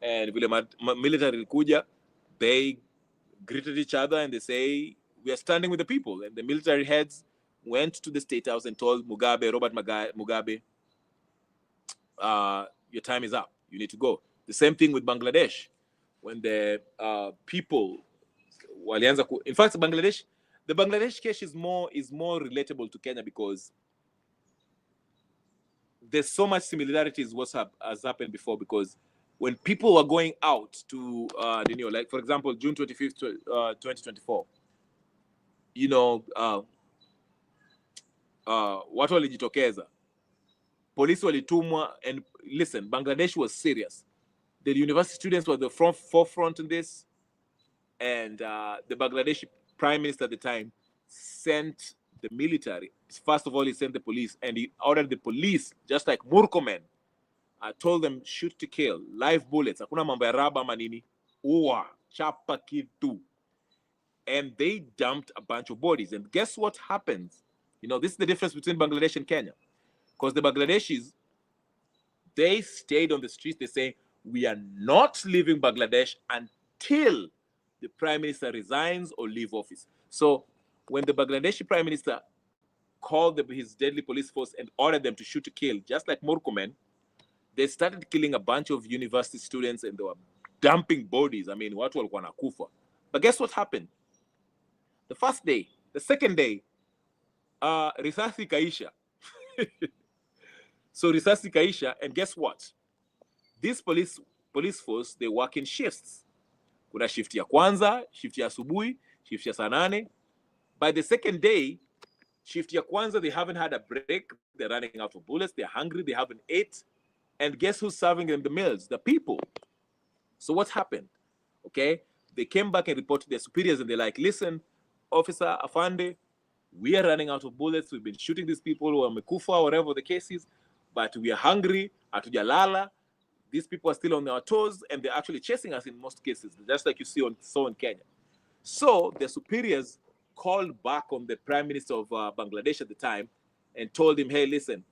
And vile military kuja, they greeted each other and they say, we are standing with the people. And the military heads went to the state house and told Robert Mugabe, your time is up, you need to go. The same thing with Bangladesh. When the people walianza in fact, the Bangladesh case is more relatable to Kenya because there's so much similarities what has happened before. Because when people were going out to you know, like for example June 25th 2024, you know, watu walijitokeza, polisi walitumwa, and listen, Bangladesh was serious. The university students were the forefront in this, and the Bangladeshi prime minister at the time sent the military. First of all, he sent the police, and he ordered the police, just like Murkomen, told them shoot to kill, live bullets. Hakuna mambo ya raba manini, uwa, chapa kitu. And they dumped a bunch of bodies. And guess what happens? You know, this is the difference between Bangladesh and Kenya. Because the Bangladeshis, they stayed on the streets. They say, we are not leaving Bangladesh until the prime minister resigns or leave office. So when the Bangladeshi prime minister called his deadly police force and ordered them to shoot to kill, just like Murkomen, they started killing a bunch of university students, and they were dumping bodies. I mean, watu walikuwa nakufa. But guess what happened? The first day, the second day, risasi kaisha. So risasi kaisha, and guess what? This police force, they work in shifts. Kuna shift ya kwanza, shift ya asubuhi, shift ya saa 8. By the second day, shift ya kwanza, they haven't had a break. They're running out of bullets. They're hungry. They haven't ate. And guess who's serving them the meals? The people. So what happened? Okay, they came back and reported their superiors, and they're like, listen, Officer Afande, we are running out of bullets. We've been shooting these people who are mekufa, whatever the case is, but we are hungry. Hatujalala. These people are still on their toes, and they're actually chasing us in most cases, just like you saw in Kenya. So the superiors called back on the prime minister of Bangladesh at the time and told him, hey, listen,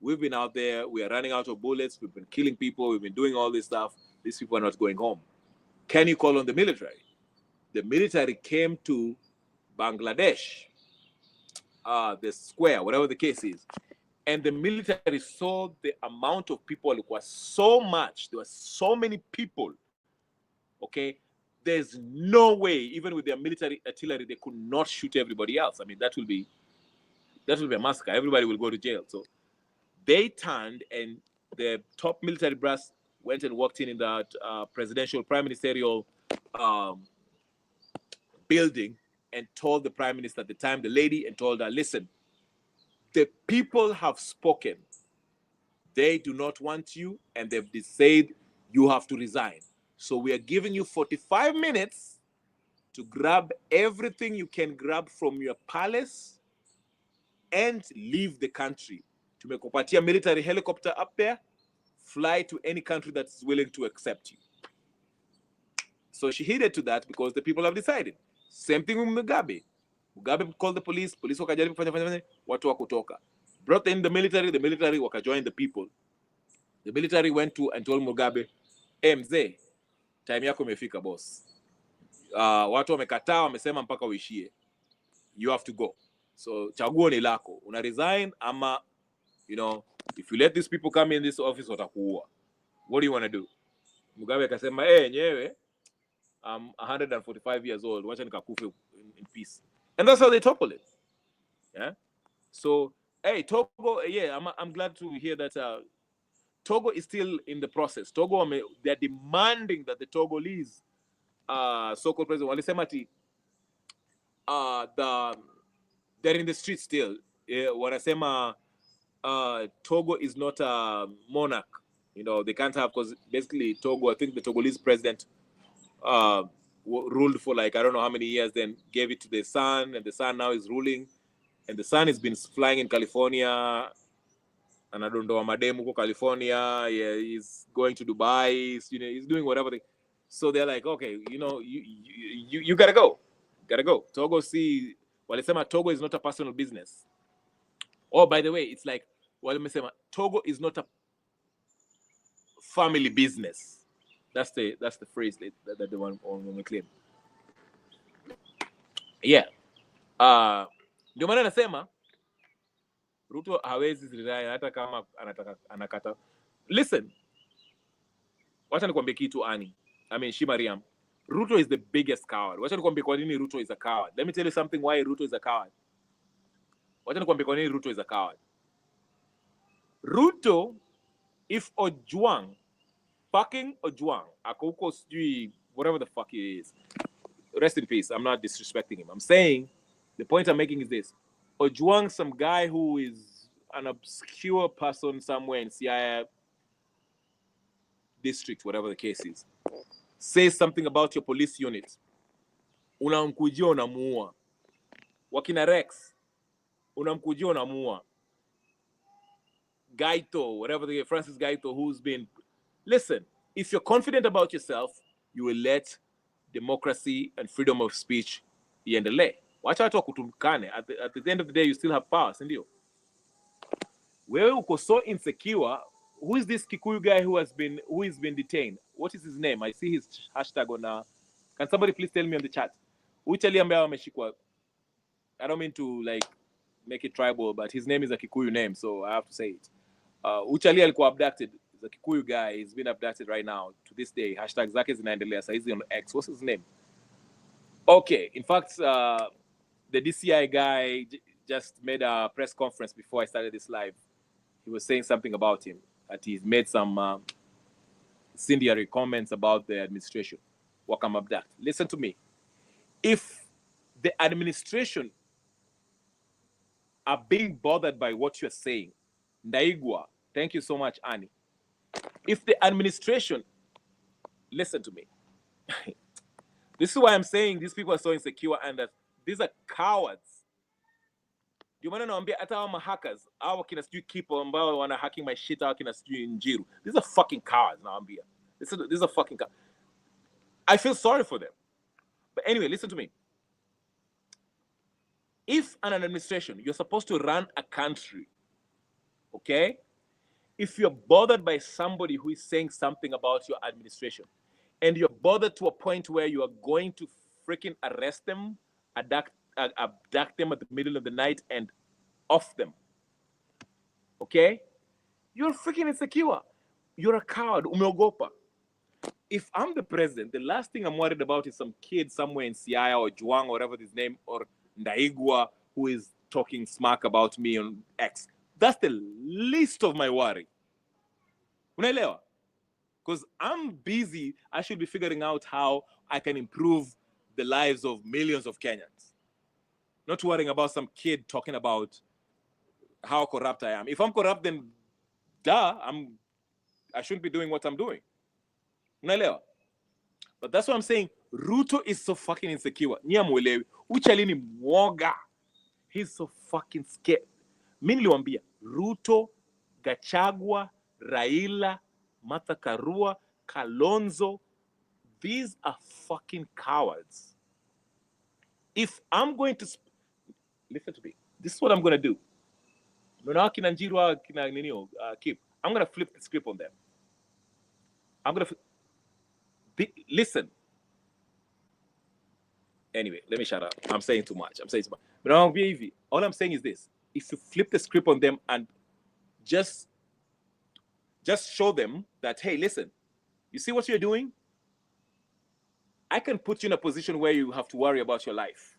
we've been out there. We are running out of bullets. We've been killing people. We've been doing all this stuff. These people are not going home. Can you call on the military? The military came to Bangladesh, the square, whatever the case is. And the military saw the amount of people. It was so much. There were so many people. Okay? There's no way, even with their military artillery, they could not shoot everybody else. I mean, that will be a massacre. Everybody will go to jail. So they turned, and the top military brass went and walked in that presidential prime ministerial building and told the prime minister at the time, the lady, and told her, listen, the people have spoken. They do not want you, and they've said you have to resign. So we are giving you 45 minutes to grab everything you can grab from your palace and leave the country. Tumekupatia military helicopter up there, fly to any country that's willing to accept you. So she heeded to that because the people have decided. Same thing with Mugabe. Mugabe called the police wakajaribu kufanya watu wakutoka. Brought in the military wakajoin the people. The military went to and told Mugabe, hey, mzee, time yako imefika boss. Watu wamekataa, wamesema mpaka uishie. You have to go. So chaguo ni lako. Una resign ama, you know, if you let these people come in this office watakuua. What do you want to do? Mugabe akasema, nyewe, I'm 145 years old. Wacha nikakufe in peace. And that's how they toppled it. Yeah. So, hey, Togo, yeah, I'm glad to hear that Togo is still in the process. Togo, they're demanding that the Togolese so-called president, walisema ati they're in the streets still. Wanasema Togo is not a monarch. You know, they can't have, because basically Togo, I think the Togolese president ruled for like, I don't know how many years, then gave it to the son, and the son now is ruling. And the son has been flying in California, and I don't know, Mademu, California. Yeah, he's going to Dubai. He's doing whatever. So they're like, okay, you gotta go. Togo, walisema Togo is not a personal business. Oh, by the way, it's like, Togo is not a family business. That's the phrase that the one we claim. Yeah. Ndio maana nasema Ruto hawezi resign hata kama anakata. Listen. Wacha nikwambie kitu Ani. Shimariam. Ruto is the biggest coward. Wacha nikwambie kwa nini Ruto is a coward. Let me tell you something why Ruto is a coward. Wacha nikwambie kwa nini Ruto is a coward. Ruto, if fucking Ojwang, ako huko sijui whatever the fuck he is, rest in peace. I'm not disrespecting him. I'm saying the point I'm making is this. Ojwang, some guy who is an obscure person somewhere in Siaya district, whatever the case is, says something about your police unit. Unamkujia unamuua. Wakina Rex, unamkujia unamuua. Gaito, whatever the Francis Gaito, who's been... Listen, if you're confident about yourself, you will let democracy and freedom of speech iendelee. Wacha watu wakutukane. At the end of the day, you still have power, sindio? Wewe uko so insecure. Who is this Kikuyu guy who has been detained? What is his name? I see his hashtag on... Can somebody please tell me on the chat? Uchali ambaye ameshikwa. I don't mean to like make it tribal, but his name is a Kikuyu name, so I have to say it. Uchali alikuwa abducted. The Kikuyu guy, he's been abducted right now to this day. Hashtag zake zinaendelea. Saizi on X. What's his name? Okay. In fact, the DCI guy just made a press conference before I started this live. He was saying something about him. That he's made some incendiary comments about the administration. Wakam abduct. Listen to me. If the administration are being bothered by what you're saying, Ndaigwa, thank you so much, Annie. If the administration, listen to me. This is why I'm saying these people are so insecure and that these are cowards. You want to know, hata wa hackers, hawa kina sijui kipo ambao wana hacking my shit, hawa kina sijui Njiru. These are fucking cowards, naambia. These are fucking cowards. I feel sorry for them. But anyway, listen to me. If an administration, you're supposed to run a country, okay? If you're bothered by somebody who is saying something about your administration, and you're bothered to a point where you are going to freaking arrest them, abduct them at the middle of the night, and off them, okay? You're freaking insecure. You're a coward, umeogopa. If I'm the president, the last thing I'm worried about is some kid somewhere in Siaya or Juang or whatever his name, or Ndaigwa, who is talking smack about me on X. That's the least of my worry. Unaelewa? Because I'm busy, I should be figuring out how I can improve the lives of millions of Kenyans. Not worrying about some kid talking about how corrupt I am. If I'm corrupt, then duh, I shouldn't be doing what I'm doing. Unaelewa? But that's what I'm saying. Ruto is so fucking insecure. Nyamuelewi. Uchali ni mwoga. He's so fucking scared. Mimi niliwaambia Ruto, Gachagua, Raila, Martha Karua, Kalonzo, these are fucking cowards. If I'm going to... Listen to me. This is what I'm going to do. Keep. I'm going to flip the script on them. I'm going to... Listen. Anyway, let me shut up. I'm saying too much. But all I'm saying is this. If you flip the script on them and just show them that, hey, listen, you see what you're doing? I can put you in a position where you have to worry about your life.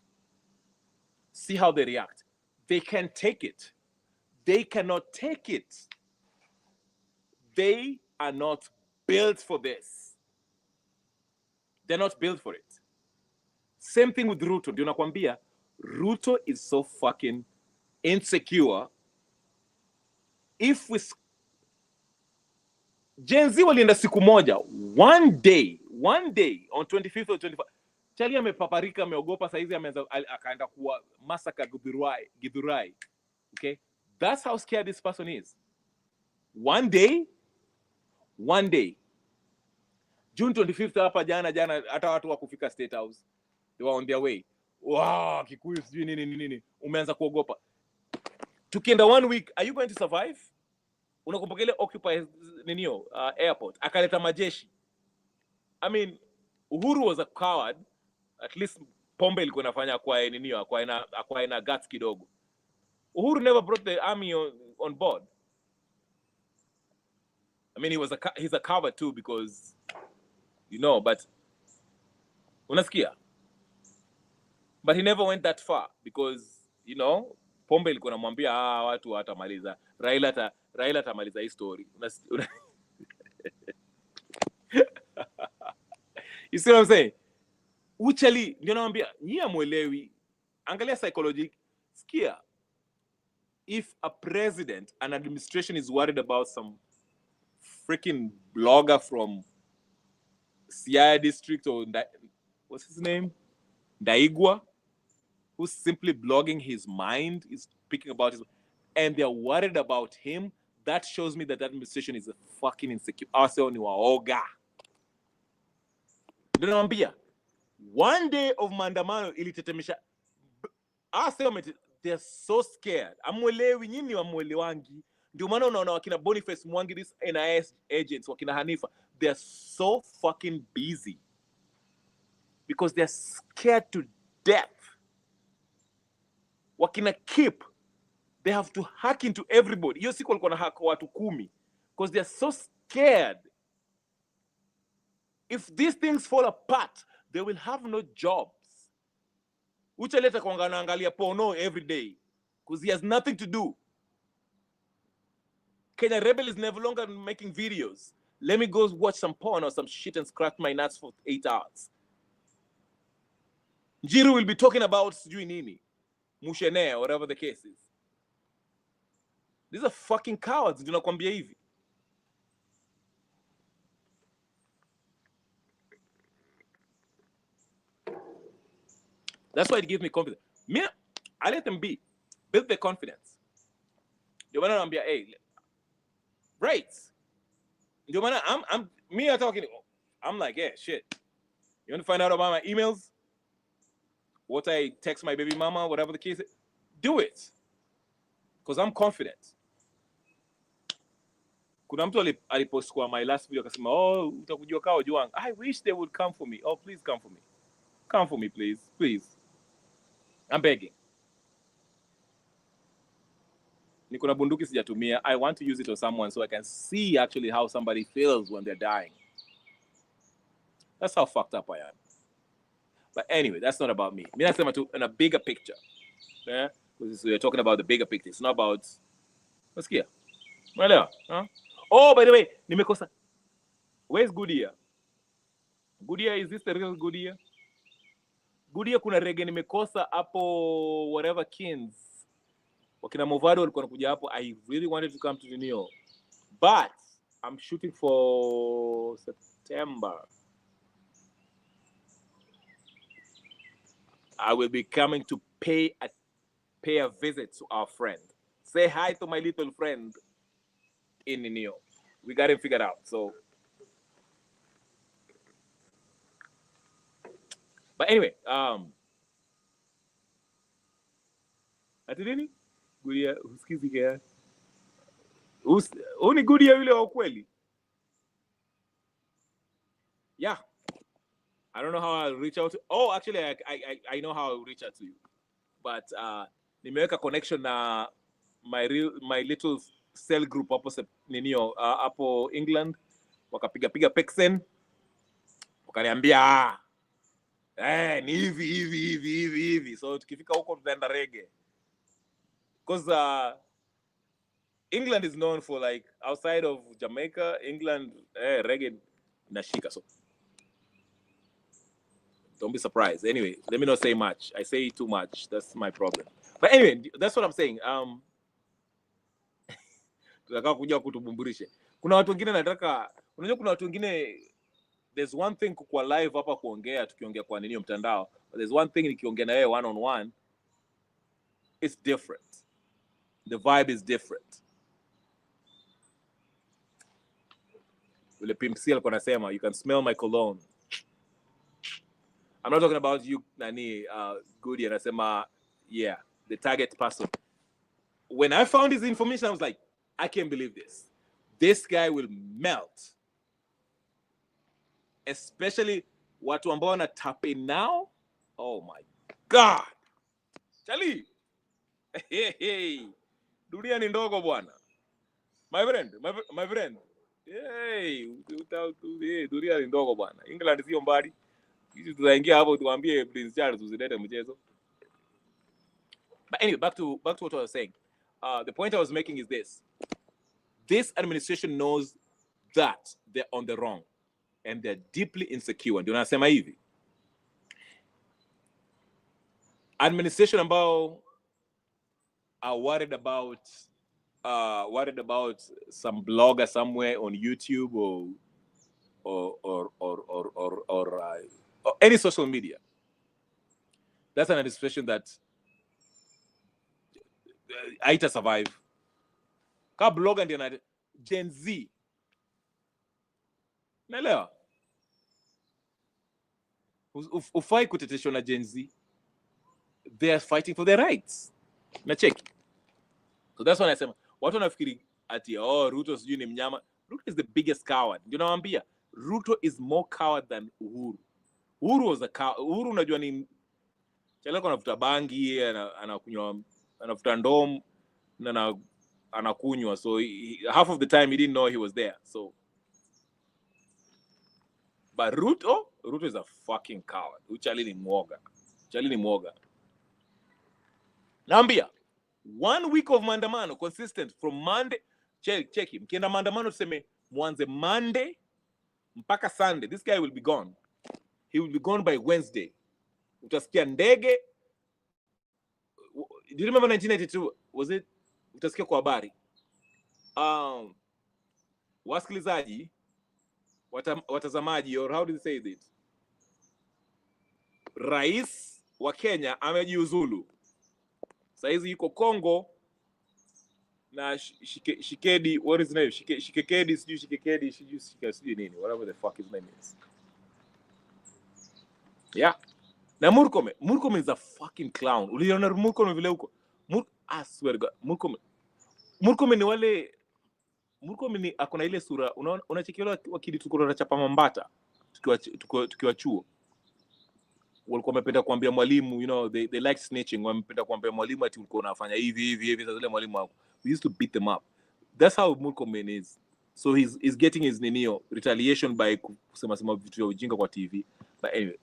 See how they react. They can take it. They cannot take it. They are not built for this. They're not built for it. Same thing with Ruto. Ndio nakwambia, Ruto is so fucking insecure. If we... Gen Z walienda siku moja, one day, on 25th or 25th, Chali amepaparika, ameogopa, saizi akaenda kuwa massacre Githurai. Okay? That's how scared this person is. One day, June 25th hapa jana, hata watu wa kufika State House, they were on their way. Wow, Kikuyu sijui nini, umeanza kuogopa. Tukienda 1 week, are you going to survive? Unakumbuka ile Occupy airport, akaleta majeshi. I mean, Uhuru was a coward. At least pombe ilikuwa inafanya kwa ina guts kidogo. Uhuru never brought the army on board. I mean, he's a coward too because, but unasikia. But he never went that far because, pombe ilikuwa inamwambia watu watamaliza. Raila atamaliza hii story. You see what I'm saying? Uchali, ndio naambia, nyie amuelewi. Angalia psychology. Skia. If a president, an administration is worried about some freaking blogger from Siaya district or what's his name? Daigwa, who's simply blogging his mind, is speaking about his, and they're worried about him, that shows me that that administration is a fucking insecure. Also, ni waoga. Ndio naambia, one day of maandamano ilitetemesha. They're so scared. Amwelewi nyinyi wamwelewangi. Ndio maana unaona wakina Boniface Mwangi, these NIS agents, wakina Hanifa, they're so fucking busy because they're scared to death. Wakina Kip, they have to hack into everybody. Hiyo siku walikuwa na hack watu 10 because they're so scared. If these things fall apart, they will have no jobs. Uchaleta kwanga naangalia porno every day because he has nothing to do. Kenya Rebel is never longer making videos. Let me go watch some porn or some shit and scratch my nuts for 8 hours. Njiru will be talking about sijui nini, Mushene, or whatever the case is. These are fucking cowards, ndio nakwambia hivi. That's why it gives me confidence. Me, I let them be. Build their confidence. Ndio maana naambia, hey, right. Ndio maana I'm talking, I'm like, yeah, shit. You want to find out about my emails? What I text my baby mama, whatever the case is, do it. Because I'm confident. Kuna mtu alipost kwa my last video akasema, oh, utakujua kao juang. I wish they would come for me. Oh, please come for me. Come for me, please. Please. I'm begging. Niko na bunduki sijatumia. I want to use it on someone so I can see actually how somebody feels when they're dying. That's how fucked up I am. But anyway, that's not about me. Me nasema tu in a bigger picture. Yeah? Because we're talking about the bigger picture. It's not about... Let's get. Huh? Oh, by the way, nimekosa. Where's Goodyear? Goodyear, is this the real Goodyear? Goodyear kuna reggae nimekosa hapo whatever Kins. Wakina Movado walikuwa nakuja hapo. I really wanted to come to New York. But I'm shooting for September. I will be coming to pay a visit to our friend. Say hi to my little friend in New York. We got him figured out. So, but anyway, ati nini? Goodyear, usikizi kia. Uni Goodyear yule wa kweli. Yeah. I don't know how I'll reach out to. Oh, actually, I know how I'll reach out to you. But nimeweka connection na my little cell group hapo ninio hapo England. Wakapiga pexen. Wakaniambia ni hivi. So tukifika huko tutaenda reggae. Because England is known for, like, outside of Jamaica, England reggae nashika. So don't be surprised. Anyway, let me not say much. I say too much. That's my problem. But anyway, that's what I'm saying. Tunataka kuja kutubumburishe. Kuna watu wengine nataka, unajua kuna watu wengine, there's one thing kwa live hapa kuongea tukiongea kwa nini mtandao. But there's one thing nikiongea na wewe one on one, it's different. The vibe is different. Ule PMC alikuwa anasema, you can smell my cologne. I'm not talking about you, Nani, Goody, anasema, yeah, the target person. When I found his information, I was like, I can't believe this. This guy will melt. Especially watu ambao wana tap in now. Oh my God. Charlie. Hey. Dunia ni ndogo bwana. My friend. Hey, dunia ni ndogo bwana. England sio mbali. Sisi tutaingia hapo tuambie Prince Charles usilete mchezo. But anyway, back to what I was saying. The point I was making is this. This administration knows that they're on the wrong and they're deeply insecure. Ndio nasema hivi. administration ambao are worried about some blogger somewhere on YouTube or any social media. That's an administration that haita survive. Ka blogger ndio na Gen Z. Naelewa? Ufai kuteteshwa na Gen Z. They are fighting for their rights. Na check. So that's what I say. Watu wanafikiri ati Ruto sijui ni mnyama. Ruto is the biggest coward. Ndio nawaambia, Ruto is more coward than Uhuru. Uhuru was a coward. Uhuru unajua ni chaleko anavuta bangi, anakunywa, anavuta ndom na anakunywa. So half of the time he didn't know he was there. So but Ruto is a fucking coward. Uchali ni mwoga. Naambia 1 week of maandamano consistent from Monday. Check him. Mkienda maandamano tuseme mwanze Monday mpaka Sunday. This guy will be gone. He will be gone by Wednesday. Utasikia ndege. Do you remember 1992? Was it? Utasikia kwa habari. Wasikilizaji, watazamaji, or how do you say it? Rais wa Kenya amejiuzulu. Saizi yuko Kongo na Shikedi, what is his name? Shikekedi, sijui nini, whatever the fuck his name is. Yeah. Na Murkomen is a fucking clown. Uliona Murkomen vile huko? I swear to God, Murkomen ni wale, Murkomen ni akona ile sura, unachekelea wakili tukoro na chapa mambata tukiwa chuo. Walikuwa wamependa kuambia mwalimu, you know, they like snitching. Wamependa kuambia mwalimu ati ulikuwa unafanya hivi sasa ile mwalimu wako. We used to beat them up. That's how Murkomen is. So he's getting his retaliation by kusema vitu vya ujinga kwa TV. But anyway.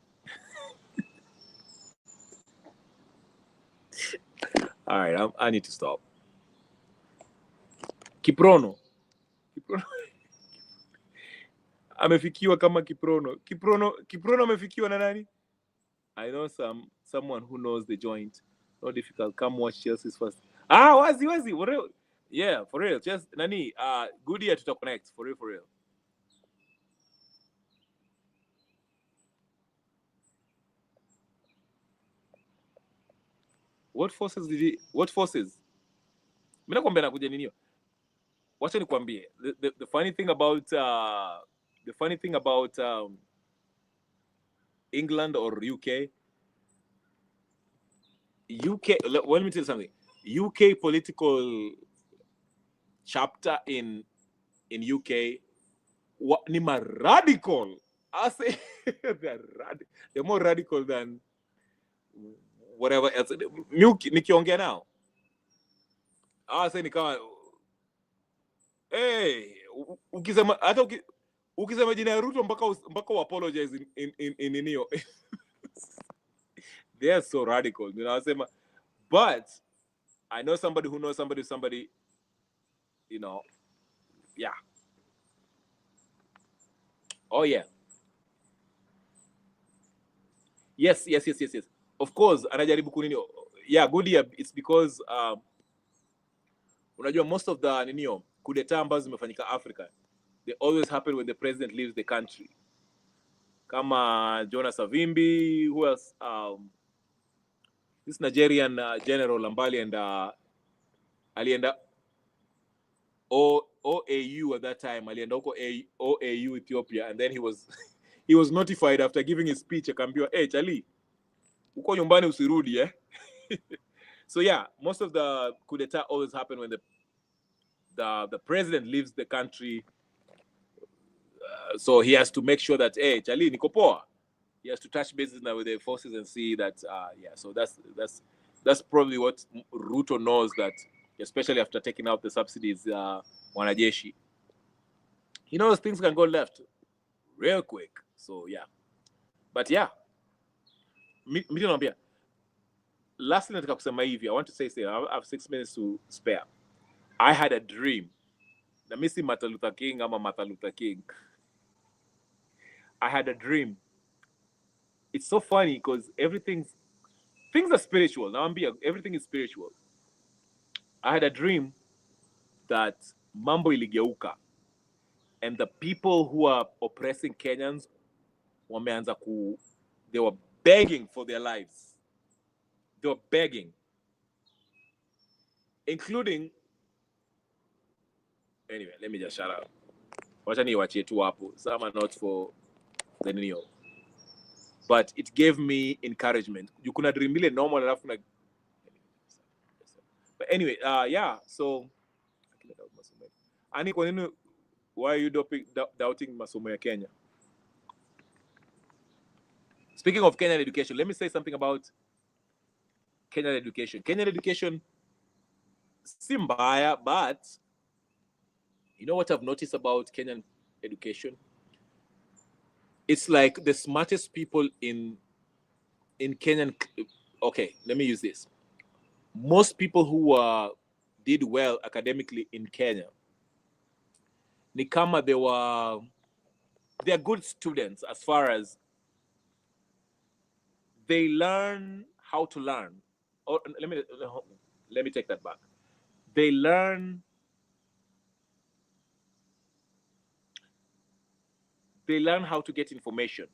All right, I need to stop. Kiprono amefikiwa kama Kiprono amefikiwa na nani? I know someone who knows the joint. Not difficult. Come watch Chelsea's first. Wazi. For real. Yeah, for real. Just nani, good year to connect. For real. What forces? Mimi nakwambia nakuja ninio. Wacha nikwambie. The funny thing about England or UK, let me tell you something. UK political chapter in UK ni radical. I say they're more radical than whatever else. Nikiongea now. I say ni kama ukisema hata ukisema jina ya Ruto mpaka apologize in ninio. They are so radical, you know. I say, but I know somebody who knows somebody, you know. Yeah. Oh yeah. Yes. Of course, anajaribu kunini. Yeah, good year. It's because unajua most of the ninio kudeta ambazo zimefanyika Africa, they always happen when the president leaves the country. Kama Jonas Savimbi, who else? This Nigerian general ambaye alienda OAU at that time. Alienda huko OAU Ethiopia, and then he was notified after giving his speech. Akaambiwa, Charlie, uko nyumbani usirudi eh. So yeah, most of the coup d'etat always happen when the president leaves the country. So he has to make sure that Charlie niko poa. He has to touch bases now with the forces and see that so that's probably what Ruto knows, that especially after taking out the subsidies wanajeshi, he knows things can go left real quick. So yeah, but yeah, lastly nataka kusema hivi, I want to say I have 6 minutes to spare. I had a dream. Na mimi Martin Luther King ama Martin Luther King. I had a dream. It's so funny because everything's things are spiritual. Now, everything is spiritual. I had a dream that mambo iligeuka, and the people who are oppressing Kenyans they were begging for their lives. They were begging, including. Anyway, let me just shut up. Wacha niwachie tu hapo. Some are not for the Neo. But it gave me encouragement. You could dream really normal enough. But anyway, yeah. So, Ani, why are you doubting masomo ya Kenya? Speaking of Kenyan education, let me say something about Kenyan education. Kenyan education, si mbaya, but you know what I've noticed about Kenyan education? It's like the smartest people in Kenyan. Okay, let me use this. Most people who did well academically in Kenya, ni kama they're good students as far as they learn how to learn. Or let me take that back. They learn how to get information.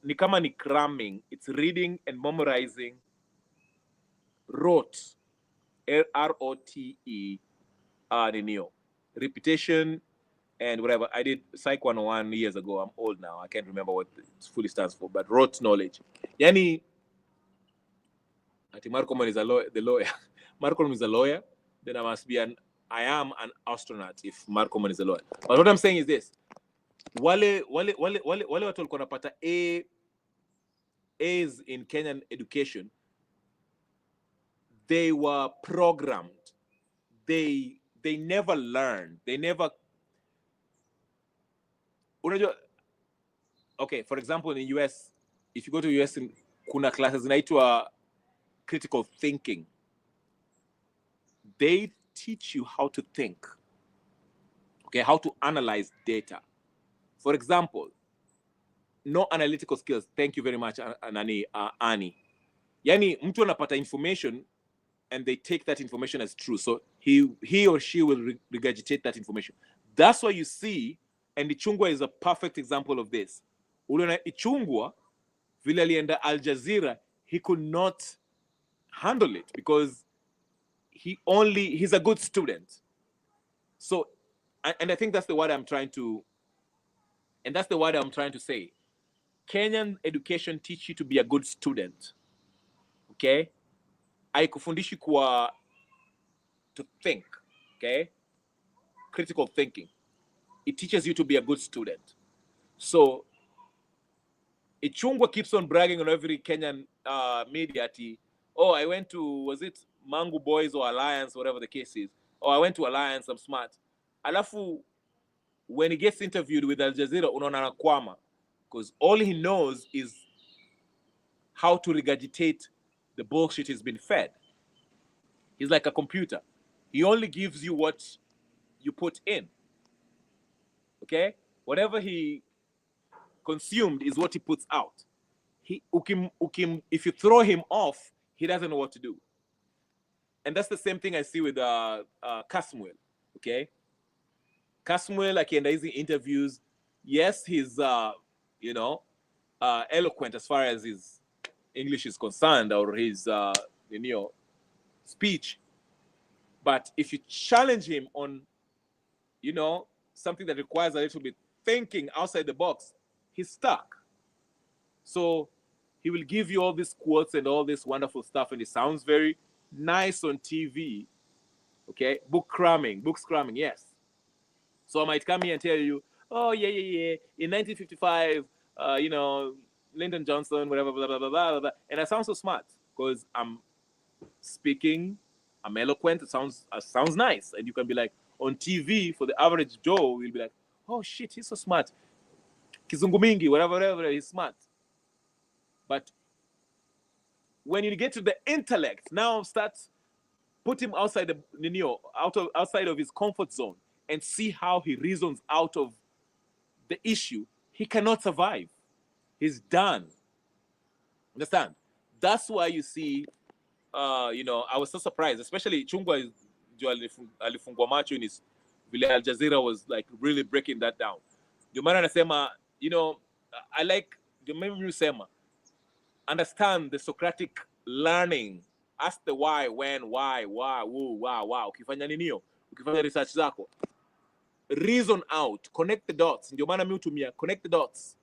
Ni kama ni cramming, it's reading and memorizing. Rote, R-O-T-E, repetition and whatever. I did Psych 101 years ago. I'm old now. I can't remember what it fully stands for, but rote knowledge. Yani, Marco is a lawyer. The lawyer. Marco is a lawyer. Then I am an astronaut if Marco is a lawyer. But what I'm saying is this: wale watu walikuwa napata A's in Kenyan education, they were programmed. They never learned. They never. Okay, for example, in the US, if you go to the US, kuna classes inaitwa critical thinking. They teach you how to think. Okay, how to analyze data. For example, no analytical skills. Thank you very much, Annie. Yani, mtu anapata information and they take that information as true. So he or she will regurgitate that information. That's why you see, and Ichungwa is a perfect example of this. Uliona Ichungwa, vile alienda Al Jazeera, he could not handle it because he's a good student. So, and I think that's the word I'm trying to say. Kenyan education teach you to be a good student. Okay? Haikufundishi to think. Okay? Critical thinking. It teaches you to be a good student. So, Ichungwa keeps on bragging on every Kenyan media. Oh, I went to, was it Mangu Boys or Alliance, whatever the case is. Oh, I went to Alliance, I'm smart. Alafu, when he gets interviewed with Al Jazeera, unaona anakwama. Because all he knows is how to regurgitate the bullshit he's been fed. He's like a computer. He only gives you what you put in. Okay? Whatever he consumed is what he puts out. If you throw him off, he doesn't know what to do. And that's the same thing I see with Kasmuel. Okay? Kasmuel, akienda hizi interviews, yes, he's eloquent as far as his English is concerned or his speech. But if you challenge him on something that requires a little bit thinking outside the box, he's stuck. So he will give you all these quotes and all this wonderful stuff, and it sounds very nice on TV. Okay, books cramming, yes. So I might come here and tell you, oh yeah, in 1955, Lyndon Johnson, whatever, blah blah blah blah blah, and I sound so smart because I'm speaking, I'm eloquent. It sounds nice, and you can be like on TV for the average Joe, you'll be like, oh shit, he's so smart. Kizungu mingi, whatever, he's smart. But when you get to the intellect, now put him outside outside of his comfort zone and see how he reasons out of the issue. He cannot survive. He's done. Understand? that's why you see, you know, I was so surprised, especially Chungwa alifungwa macho in his vile Al Jazeera was like really breaking that down. Ndio maana nasema, you know, I like, ndio mimi nisema, understand the Socratic learning. Ask the why, when, why, who, wow. Ukifanya nini hiyo? Ukifanya research zako. Reason out, connect the dots. Ndio maana mimi hutumia connect the dots.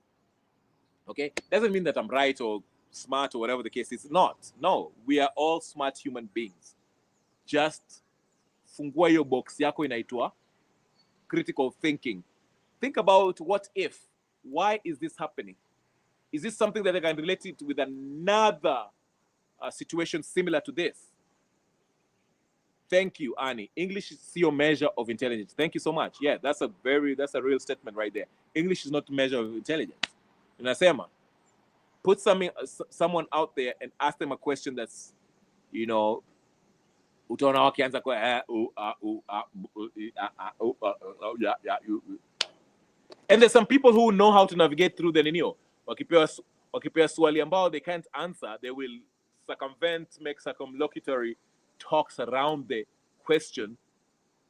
Okay? Doesn't mean that I'm right or smart or whatever the case is. Not. No, we are all smart human beings. Just fungua hiyo box yako inaitwa critical thinking. Think about what if. Why is this happening? Is this something that I can relate it with another situation similar to this? Thank you, Annie. English is your measure of intelligence. Thank you so much. Yeah, that's a real statement right there. English is not a measure of intelligence. Unasema, put someone out there and ask them a question that's, you know, utaona wakianza kwa and there's some people who know how to navigate through the ninio. Wakipewa swali ambao they can't answer, they will circumvent, make circumlocutory talks around the question,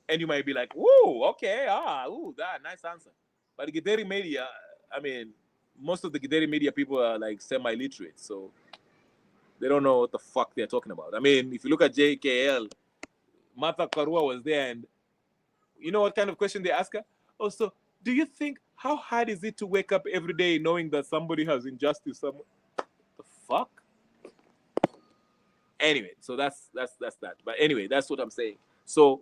and you might be like, "Woo, okay, that nice answer." But the Githeri media, I mean, most of the Githeri media people are like semi-literate, so they don't know what the fuck they're talking about. I mean, if you look at JKL, Martha Karua was there, and you know what kind of question they ask her? Oh, so do you think, how hard is it to wake up every day knowing that somebody has injustice somewhere? The fuck? Anyway, so that's that. But anyway, that's what I'm saying. So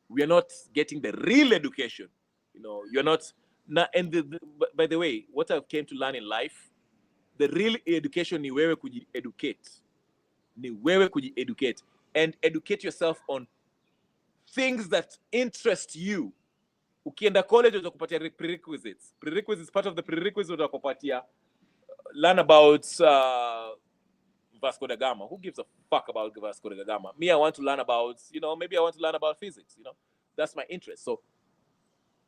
we are not getting the real education. You know, you're not. And by the way, what I came to learn in life, the real education ni wewe kuji-educate. Ni wewe kuji-educate. And educate yourself on things that interest you. Ukienda college utakupatia prerequisites. Prerequisites, part of the prerequisites utakupatia learn about Vasco da Gama. Who gives a fuck about Vasco da Gama? Me, I want to learn about, you know, maybe I want to learn about physics, you know. That's my interest. So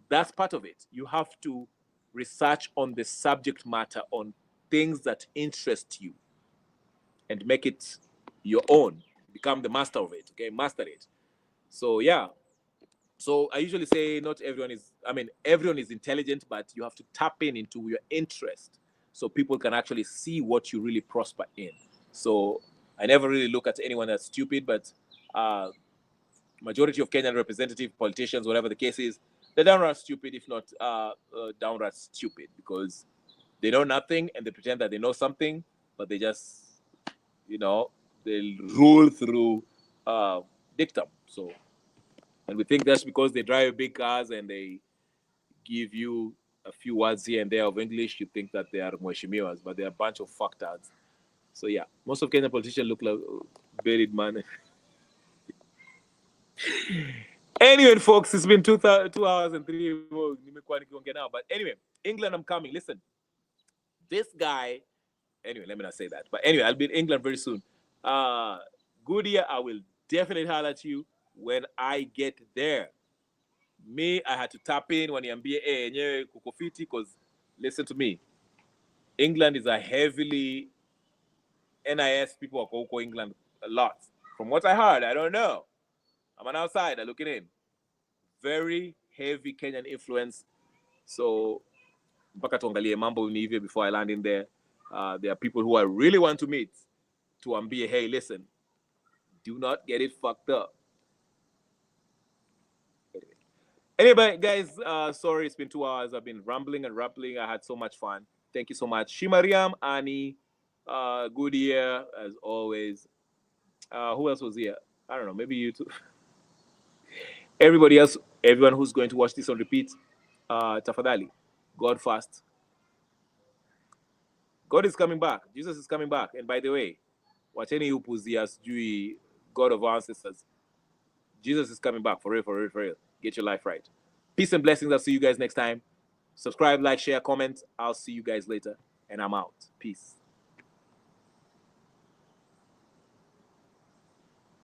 that's part of it. You have to research on the subject matter, on things that interest you, and make it your own. Become the master of it, okay? Master it. So, yeah. So I usually say everyone is intelligent, but you have to tap into your interest so people can actually see what you really prosper in. So I never really look at anyone that's stupid, but majority of Kenyan representative politicians, whatever the case is, they're downright stupid, if not downright stupid, because they know nothing and they pretend that they know something, but they just, you know, they rule through dictum. So, and we think that's because they drive big cars and they give you a few words here and there of English, you think that they are mweshimiwas, but they're a bunch of fucktards. So yeah, most of Kenyan politicians look like buried man. Anyway, folks, it's been 2 hours and 3 now. But anyway, England, I'm coming. Listen, this guy. Anyway, let me not say that. But anyway, I'll be in England very soon. Good year. I will definitely holler at you when I get there. Me, I had to tap in when MBA kukofiti, because listen to me. England is a heavily NIS people are going England a lot. From what I heard, I don't know. I'm an outsider looking in. Very heavy Kenyan influence. So, mpaka tuangalie mambo ni hivyo before I land in there. There are people who I really want to meet to ambie, hey, listen, do not get it fucked up. Anyway, guys, sorry, it's been 2 hours. I've been rambling. I had so much fun. Thank you so much. Shimariam, Annie, good year, as always. Who else was here? I don't know, maybe you too. Everybody else, everyone who's going to watch this on repeat, tafadhali, God first. God is coming back. Jesus is coming back. And by the way, wacheni upuzia sijui God of our ancestors. Jesus is coming back, for real. Get your life right. Peace and blessings. I'll see you guys next time. Subscribe, like, share, comment. I'll see you guys later. And I'm out. Peace.